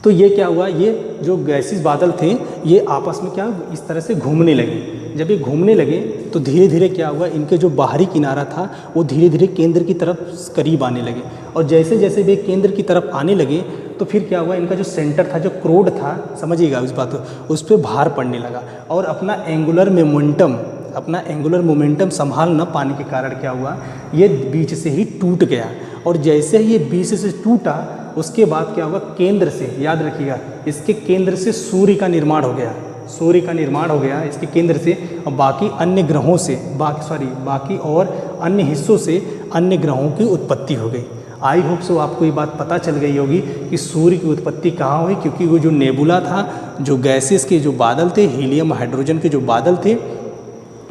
तो ये क्या हुआ, ये जो गैसीय बादल थे ये आपस में क्या इस तरह से घूमने लगे। जब ये घूमने लगे तो धीरे धीरे क्या हुआ, इनके जो बाहरी किनारा था वो धीरे धीरे केंद्र की तरफ करीब आने लगे, और जैसे जैसे वे केंद्र की तरफ आने लगे तो फिर क्या हुआ, इनका जो सेंटर था, जो क्रोड था, समझिएगा उस बात को, उस पर भार पड़ने लगा, और अपना एंगुलर मोमेंटम संभाल न पाने के कारण क्या हुआ, ये बीच से ही टूट गया। और जैसे ही ये बीच से टूटा उसके बाद क्या हुआ, केंद्र से, याद रखिएगा, इसके केंद्र से सूर्य का निर्माण हो गया, इसके केंद्र से, और बाकी अन्य ग्रहों से, बाकी और अन्य हिस्सों से अन्य ग्रहों की उत्पत्ति हो गई। आई होप सो आपको ये बात पता चल गई होगी कि सूर्य की उत्पत्ति कहाँ हुई, क्योंकि वो जो नेबुला था, जो गैसेस के जो बादल थे, हीलियम हाइड्रोजन के जो बादल थे,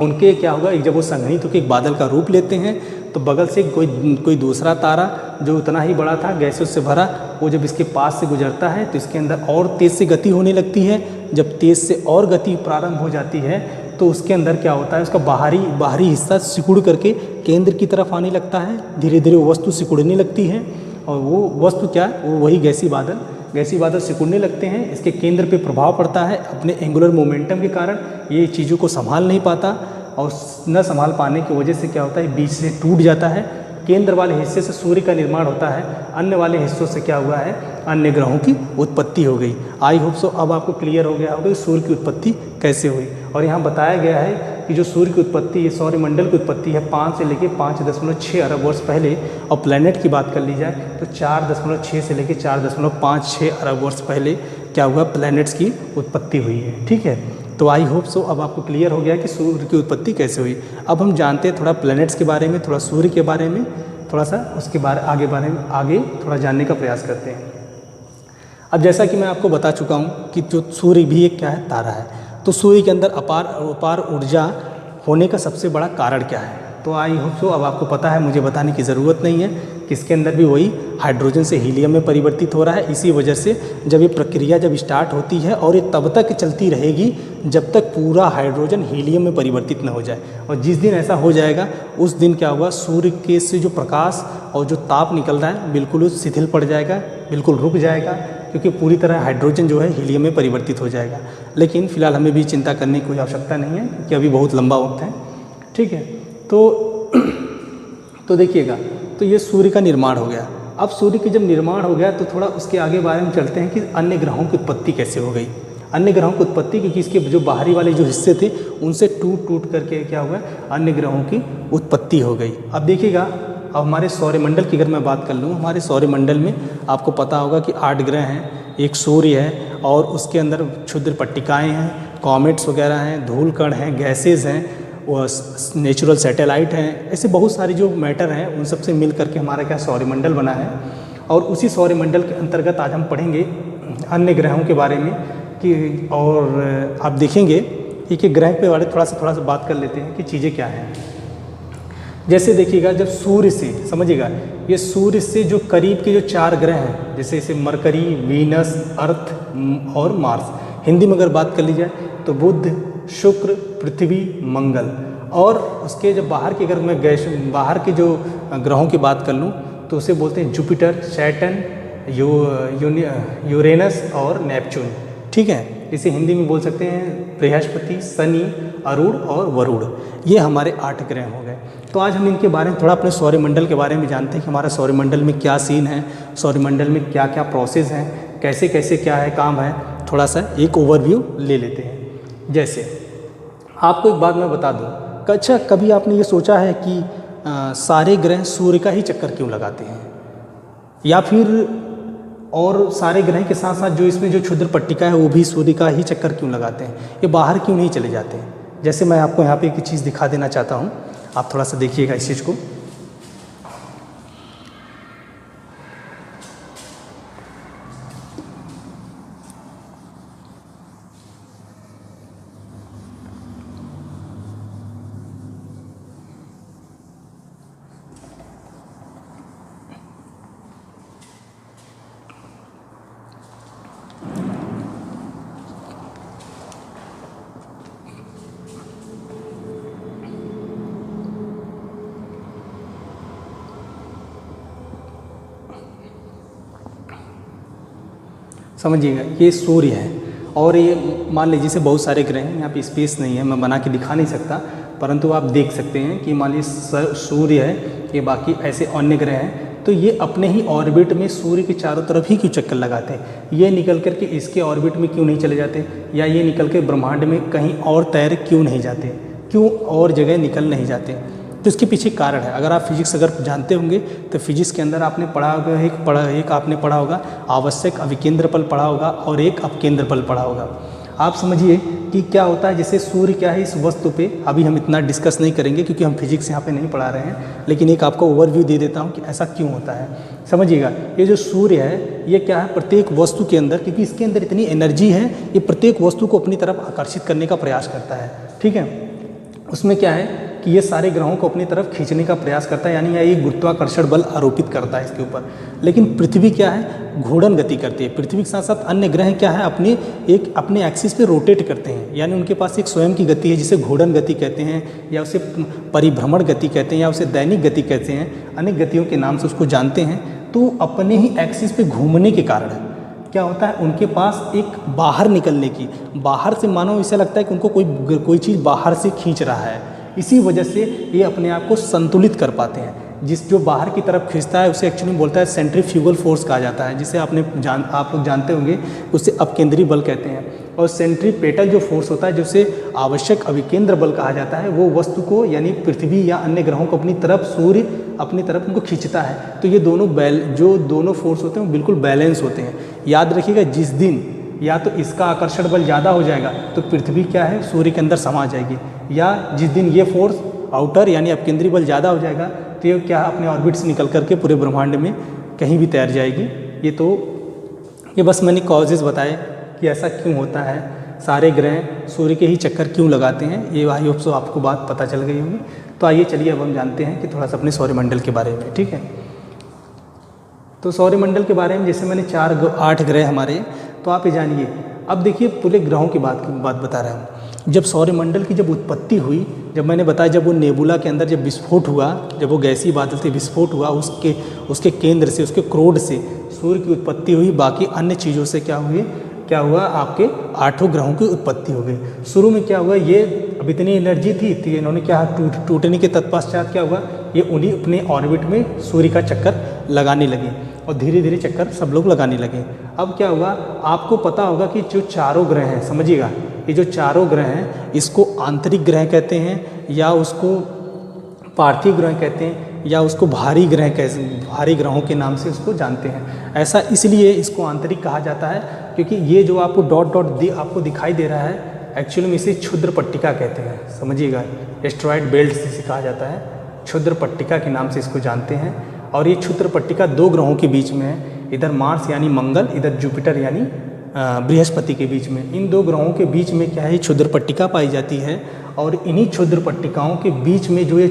उनके क्या होगा, जब वो संघनित होकर एक बादल का रूप लेते हैं तो बगल से कोई दूसरा तारा जो उतना ही बड़ा था गैसों से भरा, वो जब इसके पास से गुजरता है तो इसके अंदर और तेज़ से गति होने लगती है। जब तेज़ से और गति प्रारंभ हो जाती है तो उसके अंदर क्या होता है, उसका बाहरी हिस्सा सिकुड़ करके केंद्र की तरफ आने लगता है, धीरे धीरे वो वस्तु सिकुड़ने लगती है और वो वस्तु क्या है, वो वही गैसीय बादल सिकुड़ने लगते हैं। इसके केंद्र पे प्रभाव पड़ता है, अपने एंगुलर मोमेंटम के कारण ये चीज़ों को संभाल नहीं पाता और न संभाल पाने की वजह से क्या होता है, बीच से टूट जाता है। केंद्र वाले हिस्से से सूर्य का निर्माण होता है, अन्य वाले हिस्सों से क्या हुआ है, अन्य ग्रहों की उत्पत्ति हो गई। आई होप सो अब आपको क्लियर हो गया होगा कि सूर्य की उत्पत्ति कैसे हुई। और यहाँ बताया गया है कि जो सूर्य की उत्पत्ति है, सौरमंडल की उत्पत्ति है 5 से लेकर 5.6 अरब वर्ष पहले, और प्लैनेट की बात कर ली जाए तो 4.6 से लेकर 4.56 अरब वर्ष पहले क्या हुआ, प्लैनेट्स की उत्पत्ति हुई है। ठीक है, तो आई होप सो अब आपको क्लियर हो गया कि सूर्य की उत्पत्ति कैसे हुई। अब हम जानते हैं थोड़ा प्लैनेट्स के बारे में, थोड़ा सूर्य के बारे में, थोड़ा सा उसके बारे में आगे थोड़ा जानने का प्रयास करते हैं। अब जैसा कि मैं आपको बता चुका हूँ कि जो सूर्य भी एक क्या है, तारा है। तो सूर्य के अंदर अपार ऊर्जा होने का सबसे बड़ा कारण क्या है, तो आई होप सो अब आपको पता है, मुझे बताने की ज़रूरत नहीं है कि इसके अंदर भी वही हाइड्रोजन से हीलियम में परिवर्तित हो रहा है। इसी वजह से जब ये प्रक्रिया जब स्टार्ट होती है और ये तब तक चलती रहेगी जब तक पूरा हाइड्रोजन हीलियम में परिवर्तित न हो जाए, और जिस दिन ऐसा हो जाएगा उस दिन क्या हुआ, सूर्य के से जो प्रकाश और जो ताप निकल रहा है बिल्कुल शिथिल पड़ जाएगा, बिल्कुल रुक जाएगा, क्योंकि पूरी तरह हाइड्रोजन जो है हीलियम में परिवर्तित हो जाएगा। लेकिन फिलहाल हमें भी चिंता करने की कोई आवश्यकता नहीं है क्योंकि अभी बहुत लंबा वक्त है। ठीक है, तो देखिएगा, तो ये सूर्य का निर्माण हो गया। अब सूर्य के जब निर्माण हो गया तो थोड़ा उसके आगे बारे में चलते हैं कि अन्य ग्रहों की उत्पत्ति कैसे हो गई। अन्य ग्रहों की उत्पत्ति क्योंकि इसके जो बाहरी वाले जो हिस्से थे उनसे टूट करके क्या हुआ, अन्य ग्रहों की उत्पत्ति हो गई। अब देखिएगा, अब हमारे सौरमंडल की अगर मैं बात कर लूँ, हमारे सौरमंडल में आपको पता होगा कि 8 ग्रह हैं, एक सूर्य है और उसके अंदर क्षुद्र पट्टिकाएँ हैं, कॉमेट्स वगैरह हैं, धूल कण हैं, गैसेज हैं, वो नेचुरल सैटेलाइट हैं, ऐसे बहुत सारे जो मैटर हैं उन सब से मिल करके हमारा क्या सौरमंडल बना है। और उसी सौरमंडल के अंतर्गत आज हम पढ़ेंगे अन्य ग्रहों के बारे में कि, और आप देखेंगे कि ग्रह पे वाले थोड़ा सा बात कर लेते हैं कि चीज़ें क्या हैं। जैसे देखिएगा, जब सूर्य से समझिएगा, ये सूर्य से जो करीब के जो 4 ग्रह हैं, जैसे मरकरी, वीनस, अर्थ और मार्स, हिंदी में अगर बात कर ली जाए तो बुध, शुक्र, पृथ्वी, मंगल, और उसके जो बाहर के, अगर मैं बाहर के जो ग्रहों की बात कर लूँ तो उसे बोलते हैं जुपिटर, सैटर्न, यूरेनस और नेपच्यून। ठीक है, इसे हिंदी में बोल सकते हैं बृहस्पति, शनि, अरुण और वरुण। ये हमारे 8 ग्रह हो गए। तो आज हम इनके बारे में थोड़ा अपने सौरमंडल के बारे में जानते हैं कि हमारा सौरमंडल में क्या सीन है, सौरमंडल में क्या क्या प्रोसेस हैं, कैसे कैसे क्या है काम है, थोड़ा सा एक ओवरव्यू ले लेते हैं। जैसे आपको एक बात मैं बता दूं, अच्छा कभी आपने ये सोचा है कि सारे ग्रह सूर्य का ही चक्कर क्यों लगाते हैं, या फिर और सारे ग्रह के साथ साथ जो इसमें जो क्षुद्र पट्टिका है वो भी सूर्य का ही चक्कर क्यों लगाते हैं, ये बाहर क्यों नहीं चले जाते हैं। जैसे मैं आपको यहाँ पे एक चीज़ दिखा देना चाहता हूँ, आप थोड़ा सा देखिएगा इस चीज़ को। समझिएगा, ये सूर्य है और ये मान लीजिए जैसे बहुत सारे ग्रह हैं, यहाँ पे स्पेस नहीं है, मैं बना के दिखा नहीं सकता, परंतु आप देख सकते हैं कि मान लीजिए सूर्य है, ये बाकी ऐसे अन्य ग्रह हैं, तो ये अपने ही ऑर्बिट में सूर्य के चारों तरफ ही क्यों चक्कर लगाते हैं, ये निकल करके इसके ऑर्बिट में क्यों नहीं चले जाते, या ये निकल के ब्रह्मांड में कहीं और तैर क्यों नहीं जाते, क्यों और जगह निकल नहीं जाते। तो इसके पीछे कारण है। अगर आप फिजिक्स अगर जानते होंगे तो फिजिक्स के अंदर आपने पढ़ा होगा, एक आपने पढ़ा होगा आवश्यक अविकेंद्र बल पढ़ा होगा और एक अपकेंद्र बल पढ़ा होगा। आप समझिए कि क्या होता है, जैसे सूर्य क्या है इस वस्तु पे, अभी हम इतना डिस्कस नहीं करेंगे क्योंकि हम फिजिक्स यहाँ पे नहीं पढ़ा रहे हैं, लेकिन एक आपको ओवरव्यू दे देता हूँ कि ऐसा क्यों होता है। समझिएगा, ये जो सूर्य है ये क्या है, प्रत्येक वस्तु के अंदर, क्योंकि इसके अंदर इतनी एनर्जी है, ये प्रत्येक वस्तु को अपनी तरफ आकर्षित करने का प्रयास करता है। ठीक है, उसमें क्या है कि ये सारे ग्रहों को अपनी तरफ खींचने का प्रयास करता है, यानी ये गुरुत्वाकर्षण बल आरोपित करता है इसके ऊपर। लेकिन पृथ्वी क्या है, घूर्णन गति करती है। पृथ्वी के साथ साथ अन्य ग्रह क्या है, अपने एक्सिस पे रोटेट करते हैं, यानी उनके पास एक स्वयं की गति है जिसे घूर्णन गति कहते हैं, या उसे परिभ्रमण गति कहते हैं, या उसे दैनिक गति कहते हैं, अनेक गतियों के नाम से उसको जानते हैं। तो अपने ही एक्सिस पे घूमने के कारण क्या होता है, उनके पास एक बाहर निकलने की, बाहर से मानो ऐसा लगता है कि उनको कोई चीज़ बाहर से खींच रहा है। इसी वजह से ये अपने आप को संतुलित कर पाते हैं। जो बाहर की तरफ खींचता है उसे एक्चुअली बोलता है सेंट्रीफ्यूगल फोर्स कहा जाता है, जिसे आप लोग जानते होंगे, उसे अपकेंद्री बल कहते हैं। और सेंट्रीपेटल जो फोर्स होता है, जिसे आवश्यक अभिकेंद्र बल कहा जाता है, वो वस्तु को यानी पृथ्वी या अन्य ग्रहों को अपनी तरफ, सूर्य अपनी तरफ उनको खींचता है। तो ये जो दोनों फोर्स होते हैं वो बिल्कुल बैलेंस होते हैं। याद रखिएगा, जिस दिन या तो इसका आकर्षण बल ज़्यादा हो जाएगा तो पृथ्वी क्या है, सूर्य के अंदर समा जाएगी, या जिस दिन ये फोर्स आउटर यानी अपकेंद्री बल ज़्यादा हो जाएगा तो ये क्या अपने ऑर्बिट से निकल करके पूरे ब्रह्मांड में कहीं भी तैर जाएगी। ये बस मैंने कॉजेज़ बताए कि ऐसा क्यों होता है, सारे ग्रह सूर्य के ही चक्कर क्यों लगाते हैं। ये आई होप सो आपको बात पता चल गई होगी। तो आइए चलिए अब हम जानते हैं कि थोड़ा सा अपने सौरमंडल के बारे में। ठीक है, तो सौरमंडल के बारे में जैसे मैंने 8 ग्रह हमारे, तो आप ये जानिए। अब देखिए पूरे ग्रहों की बात बता रहा हूँ। जब सौरमंडल की जब उत्पत्ति हुई, जब मैंने बताया जब वो नेबुला के अंदर जब विस्फोट हुआ, जब वो गैसीय बादल से विस्फोट हुआ, उसके केंद्र से, उसके क्रोड से सूर्य की उत्पत्ति हुई। बाकी अन्य चीज़ों से क्या हुआ, आपके 8 ग्रहों की उत्पत्ति हो गई। शुरू में क्या हुआ, ये अब इतनी एनर्जी थी, इन्होंने क्या टूटने के तत्पश्चात क्या हुआ, ये उन्हीं अपने ऑर्बिट में सूर्य का चक्कर लगाने लगे और धीरे धीरे चक्कर सब लोग लगाने लगे। अब क्या हुआ, आपको पता होगा कि जो चारों ग्रह हैं, समझिएगा, ये जो चारों ग्रह हैं इसको आंतरिक ग्रह कहते हैं, या उसको पार्थिव ग्रह कहते हैं, या उसको भारी ग्रहों के नाम से उसको जानते हैं। ऐसा इसलिए इसको आंतरिक कहा जाता है क्योंकि ये जो आपको डॉट आपको दिखाई दे रहा है, एक्चुअली में इसे क्षुद्र पट्टिका कहते हैं। समझिएगा, एस्टेरॉयड बेल्ट से कहा जाता है, क्षुद्र पट्टिका के नाम से इसको जानते हैं। और ये क्षुद्र पट्टिका 2 ग्रहों के बीच में है, इधर मार्स यानी मंगल, इधर जुपिटर यानी बृहस्पति के बीच में। इन 2 ग्रहों के बीच में क्या है, क्षुद्र पट्टिका पाई जाती है। और इन्हीं क्षुद्र पट्टिकाओं के बीच में जो इन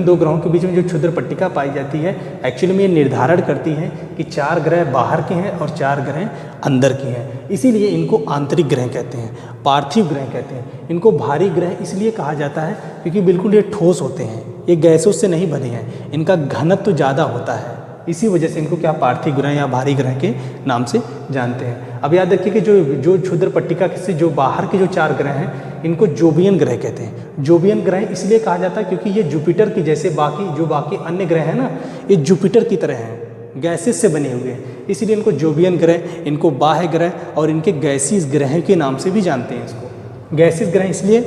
2 ग्रहों के बीच में जो क्षुद्र पट्टिका पाई जाती है, एक्चुअली में ये निर्धारण करती है कि 4 ग्रह बाहर के हैं और 4 ग्रह अंदर के हैं। इसीलिए इनको आंतरिक ग्रह कहते हैं, पार्थिव ग्रह कहते हैं। इनको भारी ग्रह इसलिए कहा जाता है क्योंकि बिल्कुल ये ठोस होते हैं, ये गैसों से नहीं बने हैं, इनका घनत्व तो ज़्यादा होता है। इसी वजह से इनको क्या पार्थिव ग्रह या भारी ग्रह के नाम से जानते हैं। अब याद रखिए कि जो क्षुद्र पट्टिका से जो बाहर के जो 4 ग्रह हैं, इनको जोवियन ग्रह कहते हैं। जोवियन ग्रह इसलिए कहा जाता है क्योंकि ये जुपिटर की जैसे बाकी अन्य ग्रह हैं ना, ये जुपिटर की तरह हैं, गैसेस से बने हुए हैं। इसीलिए इनको जोवियन ग्रह, इनको बाह्य ग्रह और इनके गैसीय ग्रह के नाम से भी जानते हैं। इसको गैसीय ग्रह इसलिए,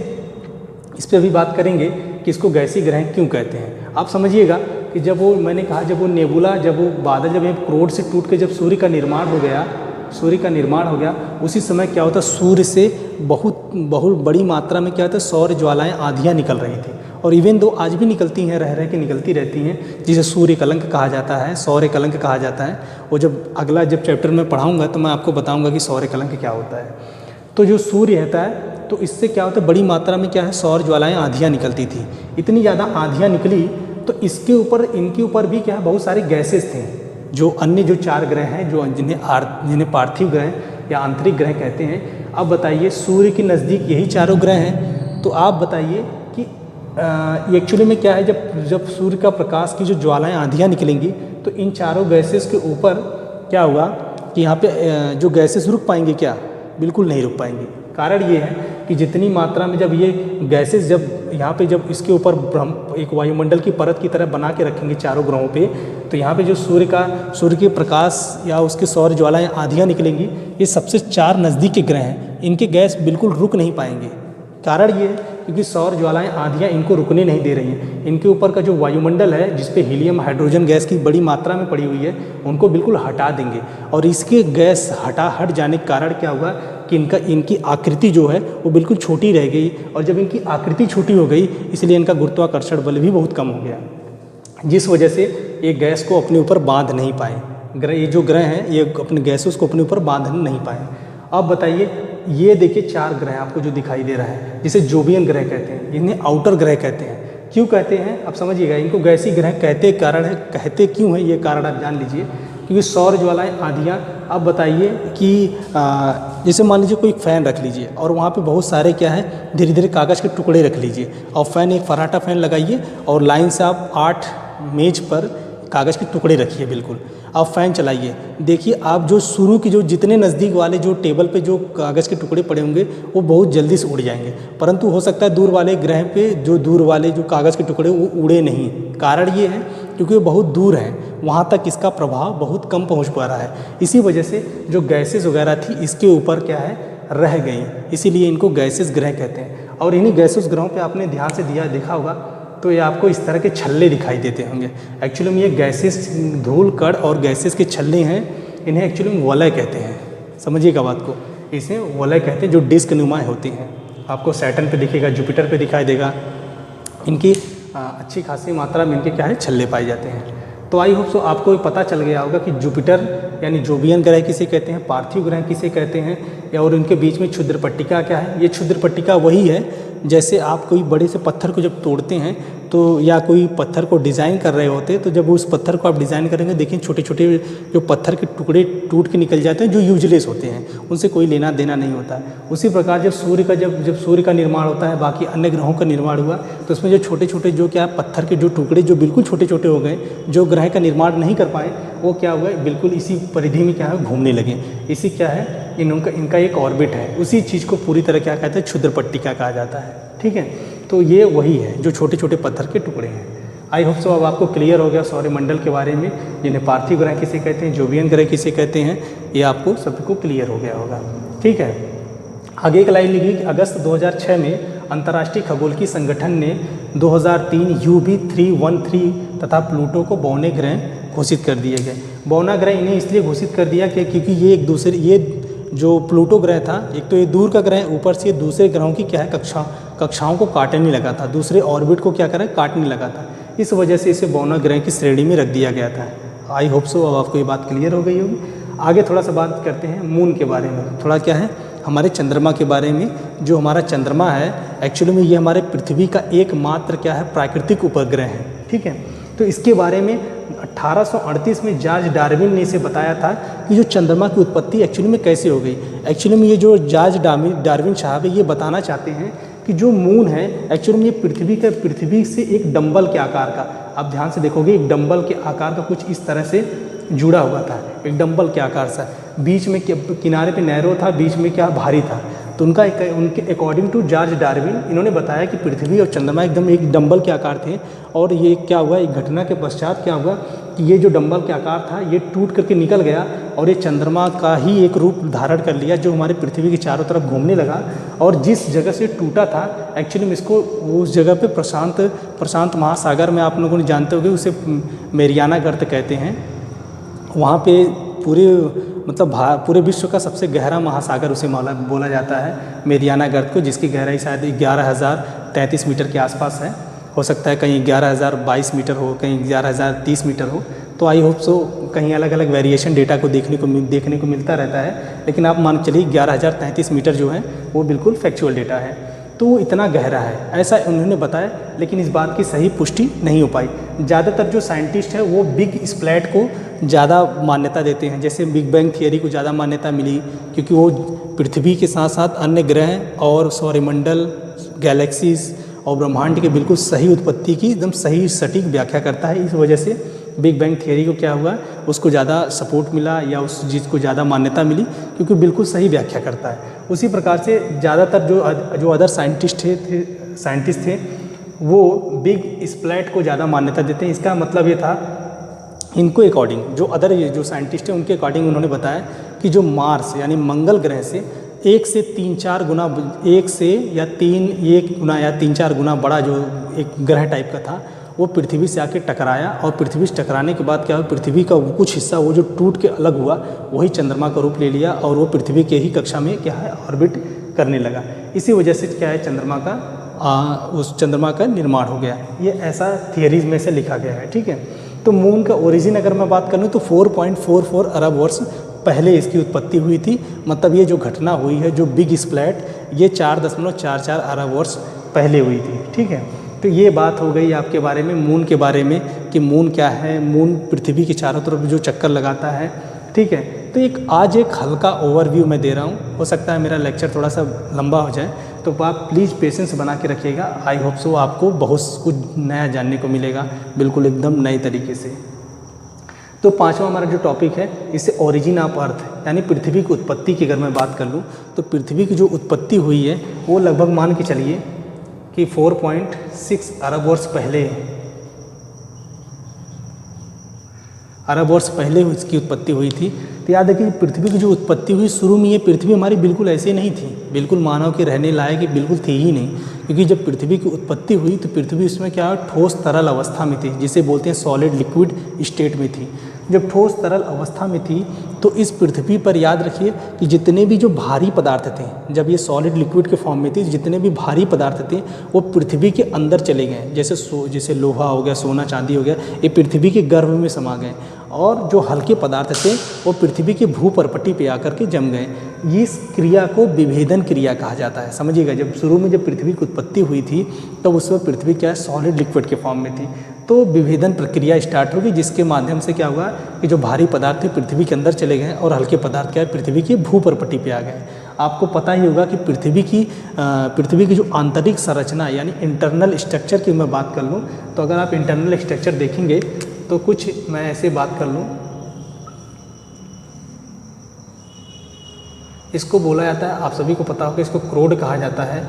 इस पर भी बात करेंगे कि इसको गैसीय ग्रह क्यों कहते हैं। आप समझिएगा कि जब वो नेबुला, जब वो बादल जब ये क्रोड से टूट के जब सूर्य का निर्माण हो गया, उसी समय क्या होता, सूर्य से बहुत बड़ी मात्रा में क्या होता है, सौर ज्वालाएं, आंधियाँ निकल रही थी। और इवन दो आज भी निकलती हैं, रह के निकलती रहती हैं, जिसे सूर्य कलंक कहा जाता है, सौर्य कलंक कहा जाता है। वो जब चैप्टर में पढ़ाऊँगा तो मैं आपको बताऊँगा कि सौर्य कलंक क्या होता है। तो जो सूर्य रहता है, तो इससे क्या होता है, बड़ी मात्रा में क्या है, सौर ज्वालाएँ, आंधियाँ निकलती थी। इतनी ज़्यादा आंधियाँ निकली तो इनके ऊपर भी क्या है, बहुत सारे गैसेस थे। जो अन्य जो 4 ग्रह हैं, जिन्हें पार्थिव ग्रह या आंतरिक ग्रह कहते हैं। अब बताइए, सूर्य के नज़दीक यही चारों ग्रह हैं, तो आप बताइए कि एक्चुअली में क्या है, जब सूर्य का प्रकाश की जो ज्वालाएं, आंधियाँ निकलेंगी तो इन चारों गैसेस के ऊपर क्या हुआ कि यहाँ पे जो गैसेस रुक पाएंगे क्या, बिल्कुल नहीं रुक पाएंगे। कारण ये है कि जितनी मात्रा में जब ये गैसेस जब इसके ऊपर एक वायुमंडल की परत की तरह बना के रखेंगे चारों ग्रहों पे, तो यहाँ पे जो सूर्य के प्रकाश या उसके सौर ज्वालाएं, आंधियाँ निकलेंगी, ये सबसे 4 नज़दीक के ग्रह हैं, इनके गैस बिल्कुल रुक नहीं पाएंगे। कारण ये है क्योंकि सौर ज्वालाएं, आंधियाँ इनको रुकने नहीं दे रही हैं। इनके ऊपर का जो वायुमंडल है, जिस पे हीलियम, हाइड्रोजन गैस की बड़ी मात्रा में पड़ी हुई है, उनको बिल्कुल हटा देंगे। और इसके गैस हट जाने के कारण क्या हुआ कि इनकी आकृति जो है वो बिल्कुल छोटी रह गई। और जब इनकी आकृति छोटी हो गई, इसलिए इनका गुरुत्वाकर्षण बल भी बहुत कम हो गया, जिस वजह से ये गैस को अपने ऊपर बांध नहीं पाए। ये जो ग्रह हैं, ये अपने गैसेस को अपने ऊपर बांध नहीं पाए। अब बताइए, ये देखिए 4 ग्रह आपको जो दिखाई दे रहा है, जिसे जोवियन ग्रह कहते हैं, इन्हें आउटर ग्रह कहते हैं। क्यों कहते हैं आप समझिएगा, इनको गैसीय ग्रह कहते क्यों है, ये कारण आप जान लीजिए। क्योंकि सौर ज्वालाएँ आंधियाँ, अब बताइए कि जैसे मान लीजिए कोई फ़ैन रख लीजिए और वहाँ पे बहुत सारे क्या है, धीरे धीरे कागज़ के टुकड़े रख लीजिए और फ़ैन, एक फर्राटा फ़ैन लगाइए और लाइन से आप 8 मेज पर कागज़ के टुकड़े रखिए बिल्कुल, आप फ़ैन चलाइए। देखिए आप जो शुरू की जो जितने नज़दीक वाले जो टेबल पे जो कागज़ के टुकड़े पड़े होंगे वो बहुत जल्दी से उड़ जाएंगे, परंतु हो सकता है दूर वाले ग्रह पे जो दूर वाले जो कागज़ के टुकड़े वो उड़े नहीं। कारण ये है क्योंकि वो बहुत दूर हैं, वहाँ तक इसका प्रभाव बहुत कम पहुँच पा रहा है। इसी वजह से जो गैसेस वगैरह थी इसके ऊपर क्या है, रह गई, इसीलिए इनको गैसेस ग्रह कहते हैं। और इन्हीं गैसेस ग्रहों पे आपने ध्यान से देखा होगा तो ये आपको इस तरह के छल्ले दिखाई देते होंगे। एक्चुअली में ये गैसेस, धूल कण और गैसेस के छल्ले हैं, इन्हें एक्चुअली में वलय कहते हैं। समझिएगा बात को, इसे वलय कहते हैं, जो डिस्क नुमा होती हैं। आपको सैटर्न पे दिखेगा, जुपिटर पे दिखाई देगा, इनकी अच्छी खासी मात्रा में इनके क्या है, छल्ले पाए जाते हैं। तो आई होप सो आपको पता चल गया होगा कि जुपिटर यानी जोवियन ग्रह किसे कहते हैं, पार्थिव ग्रह किसे कहते हैं, या और उनके बीच में क्षुद्र पट्टिका क्या है। ये क्षुद्र पट्टिका वही है जैसे आप कोई बड़े से पत्थर को जब तोड़ते हैं तो, या कोई पत्थर को डिज़ाइन कर रहे होते हैं तो जब उस पत्थर को आप डिज़ाइन करेंगे, देखिए छोटे छोटे जो पत्थर के टुकड़े टूट के निकल जाते हैं, जो यूजलेस होते हैं, उनसे कोई लेना देना नहीं होता है। उसी प्रकार जब सूर्य का निर्माण होता है, बाकी अन्य ग्रहों का निर्माण हुआ, तो उसमें जो छोटे छोटे जो क्या पत्थर के जो टुकड़े जो बिल्कुल छोटे छोटे हो गए, जो ग्रह का निर्माण नहीं कर पाए, वो क्या हुआ, बिल्कुल इसी परिधि में क्या है, घूमने लगे। इसी क्या है, इनका एक ऑर्बिट है, उसी चीज़ को पूरी तरह क्या कहते हैं, क्षुद्र पट्टिका कहा जाता है। ठीक है, तो ये वही है जो छोटे छोटे पत्थर के टुकड़े हैं। आई होप सो अब आपको क्लियर हो गया सौरमंडल के बारे में, जिन्हें पार्थिव ग्रह किसे कहते हैं, जोवियन ग्रह किसे कहते हैं, ये आपको सबको क्लियर हो गया होगा। ठीक है, आगे एक लाइन लिखी कि अगस्त 2006 में अंतर्राष्ट्रीय खगोलकीय संगठन ने 2003 UB313 तथा प्लूटो को बौने ग्रह घोषित कर दिए गए। बौना ग्रह इन्हें इसलिए घोषित कर दिया कि क्योंकि ये एक दूसरे, ये जो प्लूटो ग्रह था, एक तो ये दूर का ग्रह, ऊपर से दूसरे ग्रहों की क्या है, कक्षाओं को काटने लगा था, दूसरे ऑर्बिट को क्या करें, काटने लगा था। इस वजह से इसे बौना ग्रह की श्रेणी में रख दिया गया था। आई होप सो अब आपको ये बात क्लियर हो गई होगी। आगे थोड़ा सा बात करते हैं मून के बारे में, थोड़ा क्या है हमारे चंद्रमा के बारे में। जो हमारा चंद्रमा है एक्चुअली में ये हमारे पृथ्वी का एकमात्र क्या है, प्राकृतिक उपग्रह है। ठीक है, तो इसके बारे में 1838 में जॉर्ज डार्विन ने इसे बताया था कि जो चंद्रमा की उत्पत्ति एक्चुअली में कैसे हो गई। एक्चुअली में ये जो जॉर्ज डार्विन साहब है, ये बताना चाहते हैं कि जो मून है एक्चुअली में ये पृथ्वी से एक डंबल के आकार का, आप ध्यान से देखोगे, एक डंबल के आकार का कुछ इस तरह से जुड़ा हुआ था, एक डंबल के आकार सा, बीच में किनारे पे नैरो था, बीच में क्या भारी था। तो उनके अकॉर्डिंग टू जॉर्ज डार्विन इन्होंने बताया कि पृथ्वी और चंद्रमा एकदम एक डंबल के आकार थे। और ये क्या हुआ, एक घटना के पश्चात क्या हुआ कि ये जो डंबल के आकार था ये टूट करके निकल गया और ये चंद्रमा का ही एक रूप धारण कर लिया, जो हमारे पृथ्वी के चारों तरफ घूमने लगा। और जिस जगह से टूटा था एक्चुअली में इसको, उस जगह पे प्रशांत महासागर में आप लोगों ने जानते होंगे, उसे मेरियाना गर्त कहते हैं। वहाँ पे पूरे विश्व का सबसे गहरा महासागर उसे बोला जाता है, मेरियाना गर्त को, जिसकी गहराई शायद 11,033 मीटर के आसपास है। हो सकता है कहीं 11,022 मीटर हो, कहीं 11,030 मीटर हो। तो आई होप सो कहीं अलग अलग वेरिएशन डेटा को देखने को मिलता रहता है, लेकिन आप मान चलिए 11,033 मीटर जो है वो बिल्कुल फैक्चुअल डेटा है। तो वो इतना गहरा है ऐसा उन्होंने बताया, लेकिन इस बात की सही पुष्टि नहीं हो पाई। ज़्यादातर जो साइंटिस्ट है वो बिग स्प्लैट को ज़्यादा मान्यता देते हैं, जैसे बिग बैंग थियरी को ज़्यादा मान्यता मिली, क्योंकि वो पृथ्वी के साथ साथ अन्य ग्रह और सौरमंडल, गैलेक्सीज और ब्रह्मांड के बिल्कुल सही उत्पत्ति की एकदम सही सटीक व्याख्या करता है। इस वजह से बिग बैंग थियरी को क्या हुआ, उसको ज़्यादा सपोर्ट मिला या उस चीज़ को ज़्यादा मान्यता मिली, क्योंकि बिल्कुल सही व्याख्या करता है। उसी प्रकार से ज़्यादातर जो अदर साइंटिस्ट थे वो बिग स्प्लैट को ज़्यादा मान्यता देते हैं। इसका मतलब ये था, इनको अकॉर्डिंग जो साइंटिस्ट हैं उनके अकॉर्डिंग उन्होंने बताया कि जो मार्स यानी मंगल ग्रह से 1 से 3-4 गुना, 1 गुना या 3-4 गुना बड़ा जो एक ग्रह टाइप का था, वो पृथ्वी से आके टकराया। और पृथ्वी से टकराने के बाद क्या हुआ, पृथ्वी का कुछ हिस्सा वो जो टूट के अलग हुआ, वही चंद्रमा का रूप ले लिया और वो पृथ्वी के ही कक्षा में क्या है, ऑर्बिट करने लगा। इसी वजह से क्या है, उस चंद्रमा का निर्माण हो गया। ये ऐसा थियरीज में से लिखा गया है। ठीक है, तो मून का ओरिजिन अगर मैं बात करूँ तो 4.44 अरब वर्ष पहले इसकी उत्पत्ति हुई थी। मतलब ये जो घटना हुई है, जो बिग स्प्लैट, ये 4.44 अरब वर्ष पहले हुई थी। ठीक है, तो ये बात हो गई आपके बारे में, मून के बारे में कि मून क्या है। मून पृथ्वी के चारों तरफ जो चक्कर लगाता है। ठीक है, तो आज एक हल्का ओवरव्यू मैं दे रहा हूँ। हो सकता है मेरा लेक्चर थोड़ा सा लंबा हो जाए, तो आप प्लीज़ पेशेंस बना के रखिएगा। आई होप सो आपको बहुत कुछ नया जानने को मिलेगा, बिल्कुल एकदम नए तरीके से। तो पांचवा हमारा जो टॉपिक है, इसे ओरिजिन ऑफ अर्थ, यानी पृथ्वी की उत्पत्ति की अगर मैं बात कर लूँ, तो पृथ्वी की जो उत्पत्ति हुई है वो लगभग मान के चलिए कि 4.6 अरब वर्ष पहले, अरब वर्ष पहले इसकी उत्पत्ति हुई थी। तो याद रखिए, पृथ्वी की जो उत्पत्ति हुई, शुरू में ये पृथ्वी हमारी बिल्कुल ऐसे नहीं थी, बिल्कुल मानव के रहने लायक बिल्कुल थी ही नहीं। क्योंकि जब पृथ्वी की उत्पत्ति हुई तो पृथ्वी उसमें क्या, ठोस तरल अवस्था में थी, जिसे बोलते हैं सॉलिड लिक्विड स्टेट में थी। जब ठोस तरल अवस्था में थी तो इस पृथ्वी पर याद रखिए कि जितने भी जो भारी पदार्थ थे, जब ये सॉलिड लिक्विड के फॉर्म में थी, जितने भी भारी पदार्थ थे वो पृथ्वी के अंदर चले गए। जैसे लोहा हो गया, सोना चांदी हो गया, ये पृथ्वी के गर्भ में समा गए। और जो हल्के पदार्थ थे वो पृथ्वी के भूपर्पटी पे आकर के जम गए। इस क्रिया को विभेदन क्रिया कहा जाता है। समझिएगा, जब शुरू में जब पृथ्वी की उत्पत्ति हुई थी तब उस वक्त पृथ्वी क्या है, सॉलिड लिक्विड के फॉर्म में थी। तो विभेदन प्रक्रिया स्टार्ट होगी, जिसके माध्यम से क्या हुआ कि जो भारी पदार्थ थे पृथ्वी के अंदर चले गए और हल्के पदार्थ क्या है, पृथ्वी की भूपर्पटी पे आ गए। आपको पता ही होगा कि पृथ्वी की जो आंतरिक संरचना यानी इंटरनल स्ट्रक्चर की मैं बात कर लूँ, तो अगर आप इंटरनल स्ट्रक्चर देखेंगे तो कुछ मैं ऐसे बात कर लूँ, इसको बोला जाता है, आप सभी को पता होगा, इसको क्रोड कहा जाता है।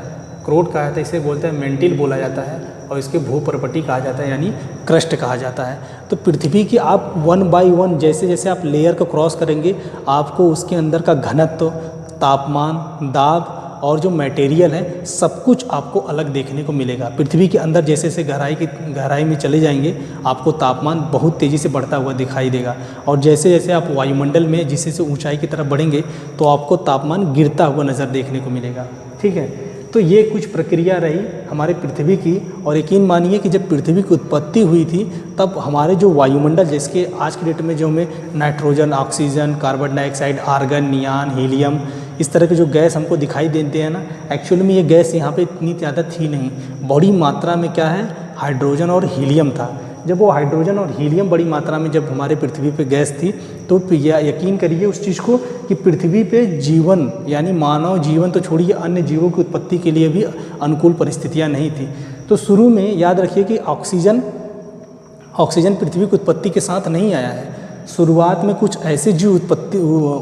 क्रोड कहा जाता है, इसे बोलते हैं मेंटिल बोला जाता है, और इसके भूपर्पटी कहा जाता है यानी क्रस्ट कहा जाता है। तो पृथ्वी की आप 1 बाय 1 जैसे जैसे आप लेयर को क्रॉस करेंगे, आपको उसके अंदर का घनत्व, तापमान, दाब और जो मटेरियल है, सब कुछ आपको अलग देखने को मिलेगा। पृथ्वी के अंदर जैसे जैसे गहराई में चले जाएंगे, आपको तापमान बहुत तेज़ी से बढ़ता हुआ दिखाई देगा। और जैसे जैसे आप वायुमंडल में जिससे से ऊंचाई की तरफ बढ़ेंगे तो आपको तापमान गिरता हुआ नज़र देखने को मिलेगा। ठीक है, तो ये कुछ प्रक्रिया रही हमारे पृथ्वी की। और यकीन मानिए कि जब पृथ्वी की उत्पत्ति हुई थी तब हमारे जो वायुमंडल, जिसके आज की डेट में जो हमें nitrogen, oxygen, carbon dioxide, argon, neon, helium, इस तरह के जो गैस हमको दिखाई देते हैं ना, एक्चुअली में ये गैस यहाँ पे इतनी ज़्यादा थी नहीं। बड़ी मात्रा में क्या है, हाइड्रोजन और हीलियम था। जब वो हाइड्रोजन और हीलियम बड़ी मात्रा में जब हमारे पृथ्वी पे गैस थी, तो यकीन करिए उस चीज़ को कि पृथ्वी पे जीवन यानी मानव जीवन तो छोड़िए, अन्य जीवों की उत्पत्ति के लिए भी अनुकूल परिस्थितियाँ नहीं थी। तो शुरू में याद रखिए कि ऑक्सीजन पृथ्वी की उत्पत्ति के साथ नहीं आया है। शुरुआत में कुछ ऐसे जीव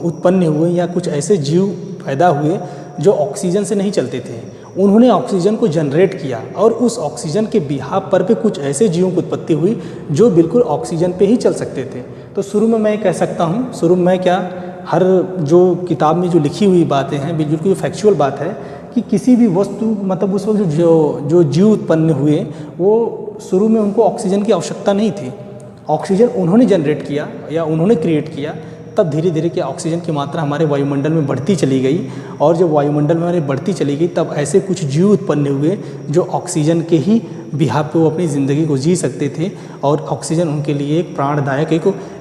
उत्पन्न हुए या कुछ ऐसे जीव पैदा हुए जो ऑक्सीजन से नहीं चलते थे। उन्होंने ऑक्सीजन को जनरेट किया और उस ऑक्सीजन के बिहाफ पर भी कुछ ऐसे जीवों की उत्पत्ति हुई जो बिल्कुल ऑक्सीजन पे ही चल सकते थे। तो शुरू में मैं कह सकता हूँ, शुरू में क्या, हर जो किताब में जो लिखी हुई बातें हैं बिल्कुल फैक्चुअल बात है कि किसी भी वस्तु, मतलब उस वक्त जो जीव उत्पन्न हुए वो शुरू में उनको ऑक्सीजन की आवश्यकता नहीं थी। ऑक्सीजन उन्होंने जनरेट किया या उन्होंने क्रिएट किया, तब धीरे धीरे क्या ऑक्सीजन की मात्रा हमारे वायुमंडल में बढ़ती चली गई। और जब वायुमंडल में हमारे बढ़ती चली गई तब ऐसे कुछ जीव उत्पन्न हुए जो ऑक्सीजन के ही बिहार पे वो अपनी ज़िंदगी को जी सकते थे और ऑक्सीजन उनके लिए एक प्राणदायक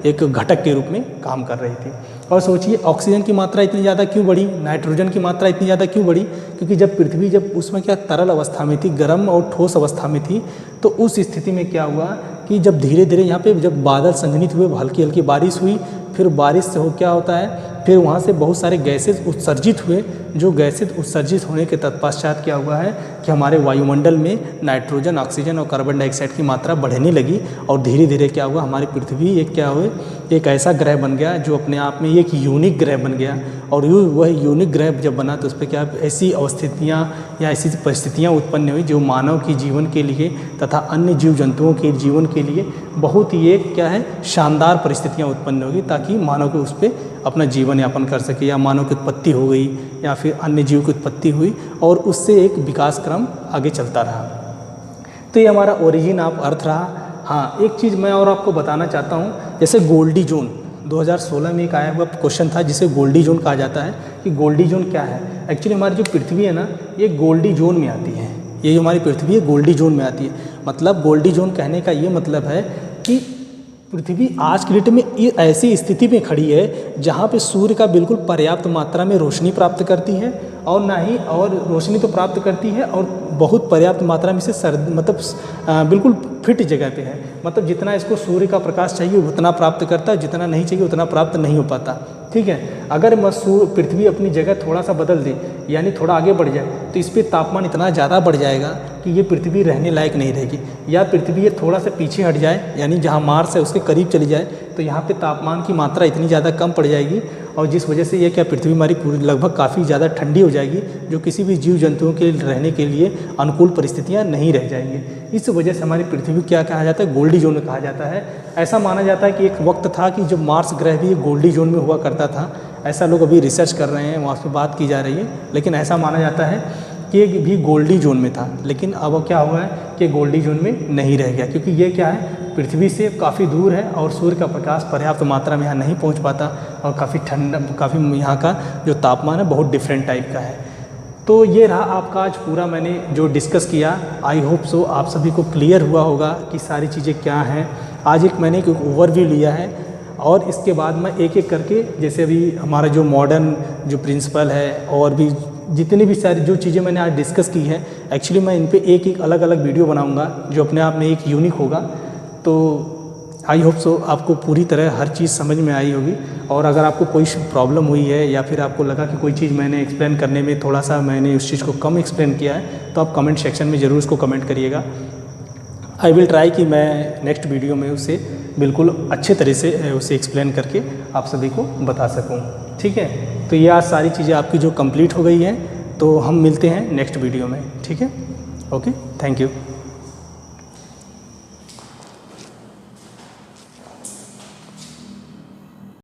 एक घटक के रूप में काम कर रही थी। और सोचिए ऑक्सीजन की मात्रा इतनी ज़्यादा क्यों बढ़ी, नाइट्रोजन की मात्रा इतनी ज़्यादा क्यों बढ़ी, क्योंकि जब पृथ्वी जब उसमें क्या तरल अवस्था में थी, गर्म और ठोस अवस्था में थी, तो उस स्थिति में क्या हुआ कि जब धीरे धीरे यहाँ पे जब बादल संघनित हुए, हल्की हल्की बारिश हुई, फिर बारिश से हो क्या होता है, फिर वहाँ से बहुत सारे गैसेज उत्सर्जित हुए। जो गैसेज उत्सर्जित होने के तत्पश्चात क्या हुआ है कि हमारे वायुमंडल में नाइट्रोजन, ऑक्सीजन और कार्बन डाइऑक्साइड की मात्रा बढ़ने लगी और धीरे धीरे क्या हुआ, हमारी पृथ्वी एक ऐसा ग्रह बन गया जो अपने आप में एक यूनिक ग्रह बन गया। और वह यूनिक ग्रह जब बना तो उस पर क्या ऐसी अवस्थितियाँ या ऐसी परिस्थितियाँ उत्पन्न हुई जो मानव के जीवन के लिए तथा अन्य जीव जंतुओं के जीवन के लिए बहुत ही एक क्या है शानदार परिस्थितियाँ उत्पन्न होगी, ताकि मानव को उस पर अपना जीवन यापन कर सके, या मानव की उत्पत्ति हो गई या फिर अन्य जीव की उत्पत्ति हुई और उससे एक विकास क्रम आगे चलता रहा। तो ये हमारा ओरिजिन ऑफ अर्थ रहा। हाँ, एक चीज़ मैं और आपको बताना चाहता हूँ, जैसे गोल्डी जोन 2016 में एक आया हुआ क्वेश्चन था जिसे गोल्डी जोन कहा जाता है कि गोल्डी जोन क्या है। एक्चुअली हमारी जो पृथ्वी है ना, ये गोल्डी जोन में आती है। ये जो हमारी पृथ्वी है गोल्डी जोन में आती है। मतलब गोल्डी जोन कहने का ये मतलब है कि पृथ्वी आज के डेट में ऐसी स्थिति में खड़ी है जहाँ पे सूर्य का बिल्कुल पर्याप्त मात्रा में रोशनी प्राप्त करती है, और ना ही और रोशनी तो प्राप्त करती है और बहुत पर्याप्त मात्रा में से बिल्कुल फिट जगह पे है। मतलब जितना इसको सूर्य का प्रकाश चाहिए उतना प्राप्त करता है, जितना नहीं चाहिए उतना प्राप्त नहीं हो पाता। ठीक है, अगर पृथ्वी अपनी जगह थोड़ा सा बदल दे, यानी थोड़ा आगे बढ़ जाए, तो इस पर तापमान इतना ज़्यादा बढ़ जाएगा कि ये पृथ्वी रहने लायक नहीं रहेगी। या पृथ्वी ये थोड़ा सा पीछे हट जाए, यानी जहाँ मार्स है उसके करीब चली जाए, तो यहाँ पे तापमान की मात्रा इतनी ज़्यादा कम पड़ जाएगी, और जिस वजह से ये क्या पृथ्वी हमारी पूरी लगभग काफ़ी ज़्यादा ठंडी हो जाएगी, जो किसी भी जीव जंतुओं के रहने के लिए अनुकूल परिस्थितियाँ नहीं रह जाएंगी। इस वजह से हमारी पृथ्वी क्या कहा जाता है, गोल्डी जोन में कहा जाता है। ऐसा माना जाता है कि एक वक्त था कि जब मार्स ग्रह भी गोल्डी जोन में हुआ करता था। ऐसा लोग अभी रिसर्च कर रहे हैं, वहाँ पर बात की जा रही है, लेकिन ऐसा माना जाता है कि ये भी गोल्डी जोन में था। लेकिन अब क्या हुआ है कि गोल्डी जोन में नहीं रह गया, क्योंकि ये क्या है, पृथ्वी से काफ़ी दूर है और सूर्य का प्रकाश पर्याप्त मात्रा में यहाँ नहीं पहुँच पाता, और काफ़ी ठंडा, काफ़ी यहाँ का जो तापमान है बहुत डिफरेंट टाइप का है। तो ये रहा आपका आज पूरा मैंने जो डिस्कस किया। आई होप सो आप सभी को क्लियर हुआ होगा कि सारी चीज़ें क्या हैं। आज मैंने एक ओवरव्यू लिया है, और इसके बाद मैं एक एक करके, जैसे अभी हमारा जो मॉडर्न जो प्रिंसिपल है और भी जितनी भी सारी जो चीज़ें मैंने आज डिस्कस की है, एक्चुअली मैं इन पे एक एक अलग अलग वीडियो बनाऊंगा जो अपने आप में एक यूनिक होगा। तो आई होप सो आपको पूरी तरह हर चीज़ समझ में आई होगी। और अगर आपको कोई प्रॉब्लम हुई है या फिर आपको लगा कि कोई चीज़ मैंने एक्सप्लेन करने में थोड़ा सा मैंने उस चीज़ को कम एक्सप्लेन किया है, तो आप कमेंट सेक्शन में ज़रूर उसको कमेंट करिएगा। आई विल ट्राई कि मैं नेक्स्ट वीडियो में उसे बिल्कुल अच्छे तरह से उसे एक्सप्लेन करके आप सभी को बता सकूं। ठीक है, तो ये आज सारी चीज़ें आपकी जो कंप्लीट हो गई हैं, तो हम मिलते हैं नेक्स्ट वीडियो में। ठीक है, ओके, थैंक यू।